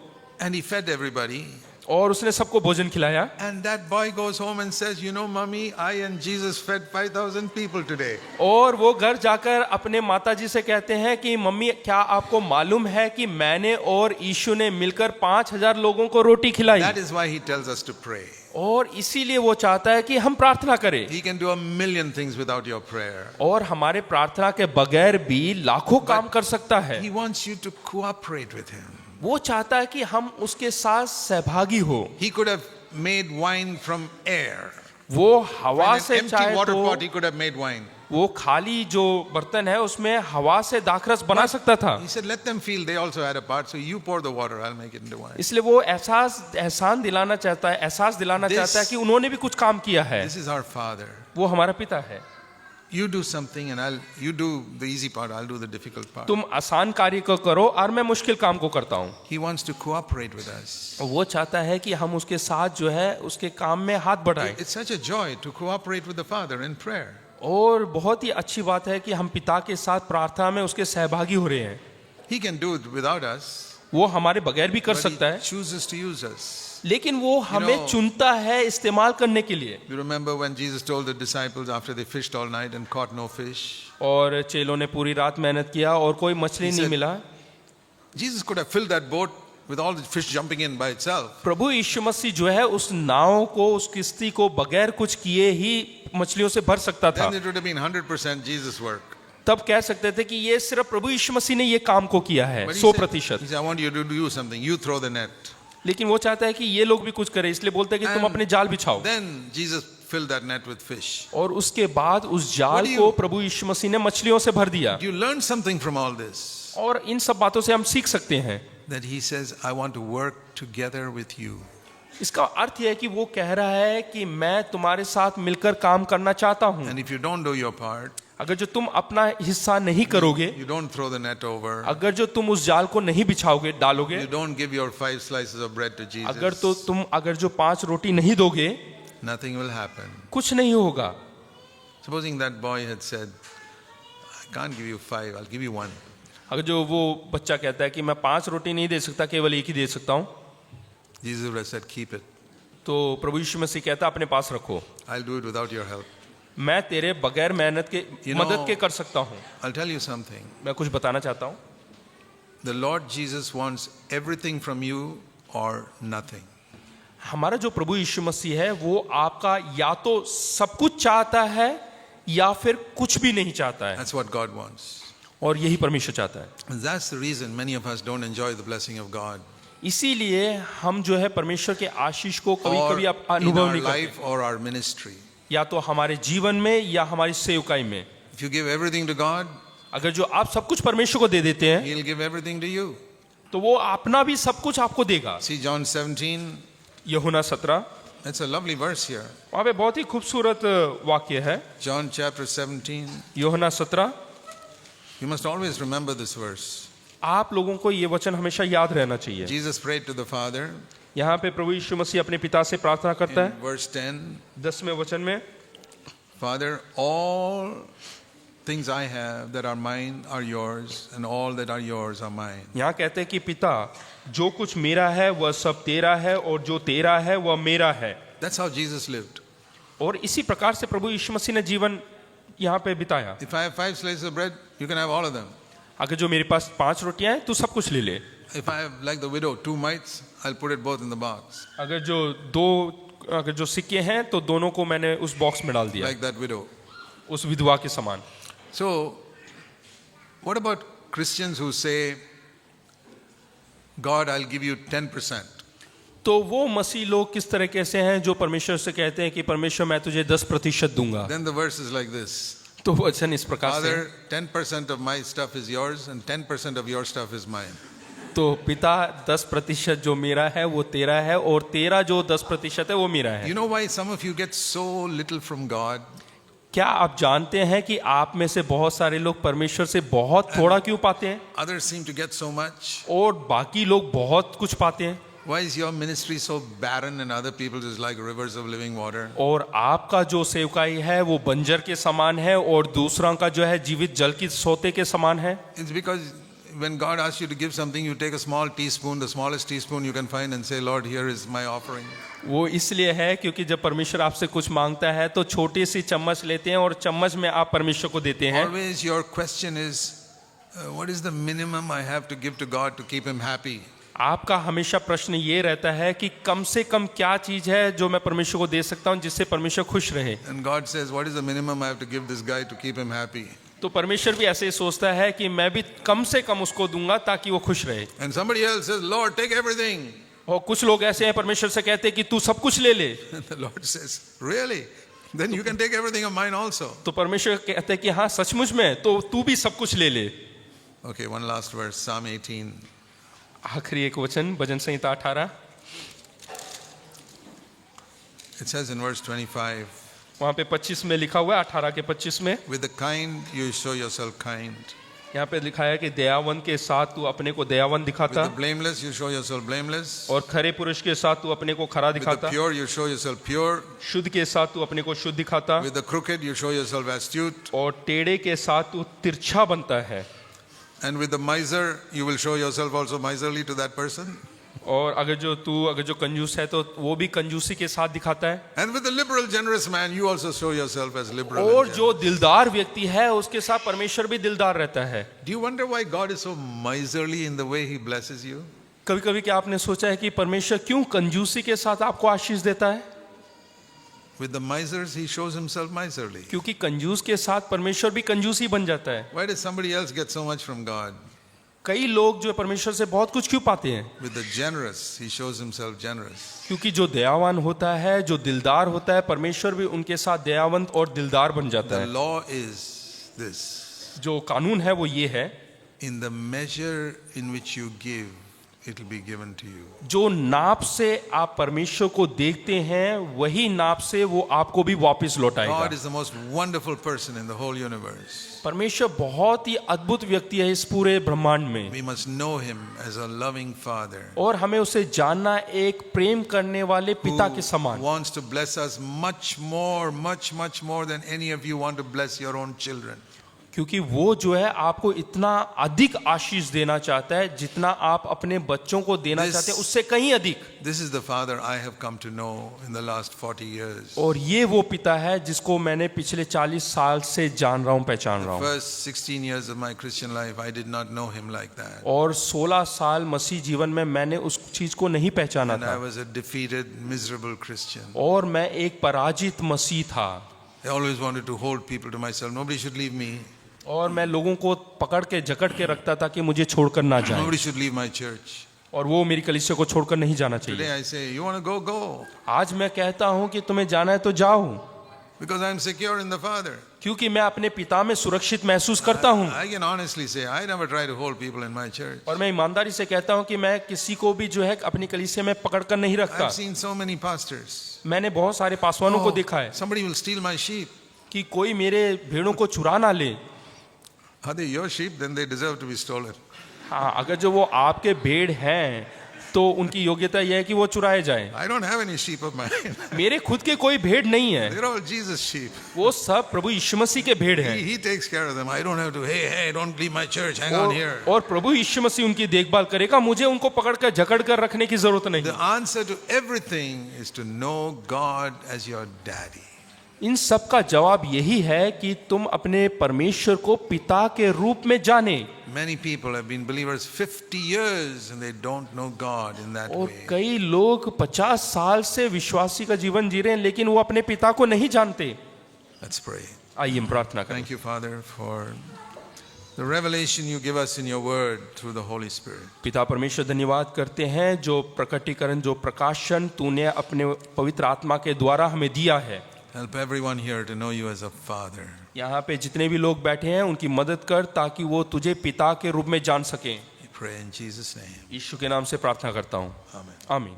S1: And he fed everybody.
S2: और उसने सबको भोजन खिलाया।
S1: And that boy goes home and says, you know, mommy, I and Jesus fed 5,000 people today.
S2: और वो घर जाकर अपने माताजी से कहते हैं कि मम्मी क्या आपको मालूम है कि मैंने और यीशु ने मिलकर 5,000 लोगों को रोटी खिलाई।
S1: That is why he tells us to pray.
S2: और इसीलिए वो चाहता है कि हम प्रार्थना करें,
S1: He can do a million things without your prayer.
S2: और हमारे प्रार्थना के बगैर भी लाखों काम कर सकता है।
S1: He wants you to cooperate with him.
S2: वो चाहता है कि हम उसके साथ सहभागी हो।
S1: He could have made wine from air.
S2: वो हवा
S1: From an
S2: से
S1: empty
S2: चाहे
S1: water
S2: तो
S1: pot, he could have made wine.
S2: वो खाली जो बर्तन है उसमें हवा से दाखरस बना सकता था।
S1: He said, let them feel they also had a part, so you pour the water, I'll make it into wine.
S2: इसलिए वो एहसास दिलाना चाहता है, एहसास दिलाना
S1: This-
S2: चाहता है कि उन्होंने भी कुछ काम किया है।
S1: This is our Father.
S2: वो हमारा पिता है।
S1: You do something and you do the easy part, I'll do the difficult part.
S2: तुम आसान कार्य को करो और मैं मुश्किल काम को करता हूँ।
S1: He wants to cooperate with us.
S2: वो चाहता है कि हम उसके साथ जो है उसके काम में हाथ बढ़ाएं।
S1: It's such a joy to cooperate with the Father in prayer.
S2: और बहुत ही अच्छी बात है कि हम पिता के साथ प्रार्थना में उसके सहभागी हो रहे हैं।
S1: He can do it without us,
S2: वो हमारे बगैर भी कर
S1: but
S2: सकता
S1: he
S2: है,
S1: chooses to use us.
S2: लेकिन वो हमें
S1: know-
S2: चुनता है इस्तेमाल करने के लिए।
S1: You remember when Jesus told the disciples after they fished all night and caught no fish?
S2: और चेलों ने पूरी रात मेहनत किया और कोई मछली
S1: He
S2: नहीं
S1: said-
S2: मिला।
S1: Jesus could have filled that boat with all the fish jumping in by itself.
S2: प्रभु यीशु मसीह जो है उस नाव को, उस किश्ती को बगैर कुछ किए ही मछलियों से भर सकता था।
S1: Then it would have been 100% Jesus' work.
S2: तब कह सकते थे कि ये सिर्फ प्रभु यीशु मसीह ने ये काम को किया है,
S1: But he
S2: 100%।
S1: said, I want you to do something. You throw the net.
S2: लेकिन वो चाहता है कि ये लोग भी कुछ करें, इसलिए बोलते हैं कि तुम
S1: And
S2: अपने जाल बिछाओ।
S1: Then Jesus filled that net with fish.
S2: और उसके बाद उस जाल
S1: What do you-
S2: को प्रभु यीशु मसीह ने मछलियों से भर दिया।
S1: You learn something from all this.
S2: और इन सब बातों से हम सीख सकते हैं।
S1: That he says, I want to work together with you.
S2: इसका अर्थ यह है कि वो कह रहा है कि मैं तुम्हारे साथ मिलकर काम करना चाहता हूँ।
S1: And if you don't do your part,
S2: अगर जो तुम अपना हिस्सा नहीं करोगे,
S1: you don't throw the net over,
S2: अगर जो तुम उस जाल को नहीं बिछाओगे, डालोगे,
S1: you don't give your 5 slices of bread to
S2: अगर तो
S1: Jesus,
S2: तुम अगर जो 5 रोटी नहीं दोगे,
S1: nothing will happen.
S2: कुछ नहीं होगा।
S1: Supposing that boy had said, I can't give you 5, I'll give you 1.
S2: अगर जो वो बच्चा कहता है कि मैं 5 रोटी नहीं दे सकता, केवल एक ही दे सकता हूँ,
S1: Jesus would have said, keep it.
S2: तो प्रभु यीशु मसीह कहता अपने पास रखो,
S1: I'll do it without your help.
S2: मैं तेरे बगैर मेहनत के
S1: You know-
S2: मदद के कर सकता हूँ।
S1: I'll tell you something.
S2: मैं कुछ बताना चाहता हूँ।
S1: The Lord Jesus wants everything from you or nothing.
S2: हमारा जो प्रभु यीशु मसीह है वो आपका या तो सब कुछ चाहता है या फिर कुछ भी नहीं चाहता है,
S1: That's what God wants.
S2: और यही परमेश्वर चाहता है।
S1: And that's the reason many of us don't enjoy the blessing of God.
S2: इसीलिए हम जो है परमेश्वर के आशीष को कभी
S1: Or
S2: कभी
S1: in
S2: अनुभव
S1: our
S2: नहीं करते,
S1: life or our ministry.
S2: या तो हमारे जीवन में या हमारी सेवकाई में।
S1: If you give everything to God,
S2: अगर जो आप सब कुछ परमेश्वर को दे देते हैं
S1: He'll give everything to you.
S2: तो वो अपना भी सब कुछ आपको देगा।
S1: See John 17,
S2: यूहन्ना 17,
S1: that's a lovely verse here.
S2: वहाँ पे बहुत ही खूबसूरत वाक्य है।
S1: John chapter 17.
S2: यूहन्ना 17,
S1: You must always remember this verse.
S2: आप लोगों को ये वचन हमेशा याद रहना चाहिए।
S1: Jesus prayed to the Father
S2: यहाँ पे प्रभु यीशु मसीह अपने पिता से प्रार्थना करता
S1: in
S2: है।
S1: verse 10.
S2: 10वें वचन में,
S1: Father, all things I have that are mine are yours, and all that are yours are mine.
S2: यहाँ कहते हैं कि पिता जो कुछ मेरा है वह सब तेरा है और जो तेरा है वह मेरा है।
S1: That's how Jesus lived.
S2: और इसी प्रकार से प्रभु यीशु मसीह ने जीवन यहाँ पे बिताया।
S1: If I have 5 slices of bread, you can have all of them.
S2: अगर जो मेरे पास 5 रोटियां हैं तू सब कुछ ले ले।
S1: If I have, like the widow, 2 mites, I'll put it both in the box,
S2: अगर जो सिक्के हैं तो दोनों को मैंने उस बॉक्स में डाल दिया,
S1: like that widow.
S2: उस विधवा के समान।
S1: So, what about Christians who say, God, I'll give you 10%?
S2: तो वो मसीह लोग किस तरह कैसे हैं जो परमेश्वर से कहते हैं कि परमेश्वर मैं तुझे 10% दूंगा।
S1: Then the verse is like this.
S2: तो वचन इस प्रकार से है,
S1: Father, 10% of my stuff is yours and 10% of your stuff is mine.
S2: तो पिता 10% जो मेरा है वो तेरा है और तेरा जो 10% है वो मेरा है।
S1: You know why some of you get so little from God?
S2: क्या आप जानते हैं कि आप में से बहुत सारे लोग परमेश्वर से बहुत थोड़ा क्यों पाते हैं
S1: Others seem to get so much.
S2: और बाकी लोग बहुत कुछ पाते हैं?
S1: Why is your ministry so barren and other people's is like rivers of living water?
S2: और आपका जो सेवकाई है वो बंजर के समान है और दूसरा का जो है जीवित जल की सोते के समान है।
S1: It's because when God asks you to give something, you take a small teaspoon, the smallest teaspoon you can find, and say, Lord, here is my offering.
S2: वो इसलिए है क्योंकि जब परमेश्वर आपसे कुछ मांगता है तो छोटी सी चम्मच लेते हैं और चम्मच में आप परमेश्वर को देते हैं।
S1: Always your question is, what is the minimum I have to give to God to keep Him happy?
S2: आपका हमेशा प्रश्न ये रहता है कि कम से कम क्या चीज है जो मैं परमेश्वर को दे सकता हूँ जिससे परमेश्वर खुश रहे।
S1: And God says, what is the minimum I have to give this guy to keep him happy?
S2: तो परमेश्वर भी ऐसे ही सोचता है कि मैं भी कम से कम उसको दूंगा ताकि वो खुश रहे।
S1: And somebody else says, Lord, take everything.
S2: और कुछ लोग ऐसे हैं परमेश्वर से कहते हैं कि तू सब कुछ ले ले।
S1: And the Lord says, really? Then you can take everything of mine also.
S2: तो परमेश्वर कहते हैं कि हाँ सचमुच में तो तू भी सब कुछ ले ले।
S1: Okay, one last verse, Psalm 18.
S2: आखिरी एक वचन भजन संहिता 18
S1: It says in verse 25,
S2: वहाँ पे 25 में लिखा हुआ है 18 के 25 में
S1: with the kind you show yourself kind.
S2: यहाँ पे लिखा है कि दयावन के साथ तू अपने को दयावन
S1: With
S2: दिखाता
S1: the blameless you show yourself blameless.
S2: और खरे पुरुष के साथ तू अपने को खरा
S1: With the
S2: दिखाता,
S1: pure you show yourself pure.
S2: शुद्ध के साथ तू अपने को शुद्ध दिखाता
S1: With the crooked you show yourself astute.
S2: और टेढ़े के साथ तू तिरछा बनता है।
S1: And with the miser you will show yourself also miserly to that person.
S2: और अगर जो कंजूस है तो वो भी कंजूसी के साथ दिखाता है।
S1: And with the liberal generous man you also show yourself as liberal.
S2: और
S1: and
S2: जो
S1: generous.
S2: दिलदार व्यक्ति है उसके साथ परमेश्वर भी दिलदार रहता है।
S1: Do you wonder why God is so miserly in the way he blesses you?
S2: कभी कभी क्या आपने सोचा है कि परमेश्वर क्यों कंजूसी के साथ आपको आशीष देता है?
S1: With the misers he shows himself miserly.
S2: क्योंकि कंजूस के साथ परमेश्वर भी कंजूसी बन जाता है।
S1: Why does somebody else get so much from God?
S2: कई लोग जो परमेश्वर से बहुत कुछ क्यों पाते हैं?
S1: With the generous he shows himself generous.
S2: क्योंकि जो दयावान होता है, जो दिलदार होता है, परमेश्वर भी उनके साथ दयावंत और दिलदार बन जाता
S1: The
S2: है।
S1: law is this.
S2: जो कानून है वो ये है,
S1: In the measure in which you give, it will be given to you.
S2: जो नाप से आप परमेश्वर को देखते हैं वही नाप से वो आपको भी वापस लौटाएगा।
S1: God is the most wonderful person in the whole universe.
S2: परमेश्वर बहुत ही अद्भुत व्यक्ति है इस पूरे ब्रह्मांड में।
S1: We must know him as a loving father
S2: और हमें उसे जानना एक प्रेम करने वाले पिता के
S1: who
S2: समान,
S1: wants to bless us much more than any of you want to bless your own children.
S2: क्योंकि वो जो है आपको इतना अधिक आशीष देना चाहता है जितना आप अपने बच्चों को देना चाहते हैं उससे कहीं अधिक।
S1: This is the father I have come to know in the last 40 years.
S2: और ये वो पिता है जिसको मैंने पिछले 40 साल से जान रहा हूँ, पहचान रहा हूँ।
S1: First 16 years of my Christian life, I did not know him like that.
S2: और 16 साल मसीह जीवन में मैंने उस चीज को नहीं पहचाना
S1: And I
S2: था
S1: was a defeated, miserable Christian.
S2: और मैं एक पराजित मसीह था
S1: I always wanted to hold people to myself. Nobody should leave me.
S2: और मैं लोगों को पकड़ के जकड़ के रखता था कि मुझे छोड़कर ना जाए
S1: Nobody should leave my church.
S2: और वो मेरी कलीसिया को छोड़कर नहीं जाना चाहिए।
S1: Today I say, you want to go, go.
S2: आज मैं कहता हूँ कि तुम्हें जाना है तो जाओ,
S1: Because I'm secure in the Father.
S2: क्योंकि मैं अपने पिता में सुरक्षित महसूस करता हूँ।
S1: I can honestly say, I never try to hold people in my church.
S2: और मैं ईमानदारी से कहता हूँ कि मैं किसी को भी जो है अपनी कलीसिया में पकड़ कर नहीं रखता।
S1: I've seen so many pastors.
S2: मैंने बहुत सारे पासवानों को देखा है
S1: Somebody will steal my sheep.
S2: कि कोई मेरे भेड़ों को चुरा ना ले।
S1: Are they your sheep? Then they deserve to be stolen.
S2: हाँ, अगर जो वो आपके भेड़ हैं तो उनकी योग्यता यह है कि वो चुराए जाएं।
S1: I don't have any sheep of mine.
S2: मेरे खुद के कोई भेड़ नहीं है,
S1: They're all Jesus sheep.
S2: वो सब प्रभु यीशु मसीह के भेड़ हैं।
S1: He takes care of them. I don't have to, hey, don't leave my church. Hang on here.
S2: और प्रभु यीशु मसीह उनकी देखभाल करेगा, मुझे उनको पकड़ कर जकड़ कर रखने की जरूरत नहीं।
S1: The answer to everything is to know God as your daddy.
S2: इन सब का जवाब यही है कि तुम अपने परमेश्वर को पिता के रूप में जाने।
S1: Many people have been believers 50 years and they don't know God in that
S2: और
S1: way.
S2: कई लोग 50 साल से विश्वासी का जीवन जी रहे हैं लेकिन वो अपने पिता को नहीं जानते।
S1: Let's pray.
S2: आइए हम प्रार्थना करें।
S1: Thank you, Father, for the revelation you give us in your word through the Holy Spirit.
S2: पिता परमेश्वर धन्यवाद करते हैं जो प्रकटीकरण जो प्रकाशन तूने अपने पवित्र आत्मा के द्वारा हमें दिया है।
S1: Help everyone here to know you as a father.
S2: यहाँ पे जितने भी लोग बैठे हैं उनकी मदद कर ताकि वो तुझे पिता के रूप में जान सकें।
S1: We pray in Jesus' name.
S2: यीशु के नाम से प्रार्थना करता हूँ,
S1: Amen.
S2: आमीन।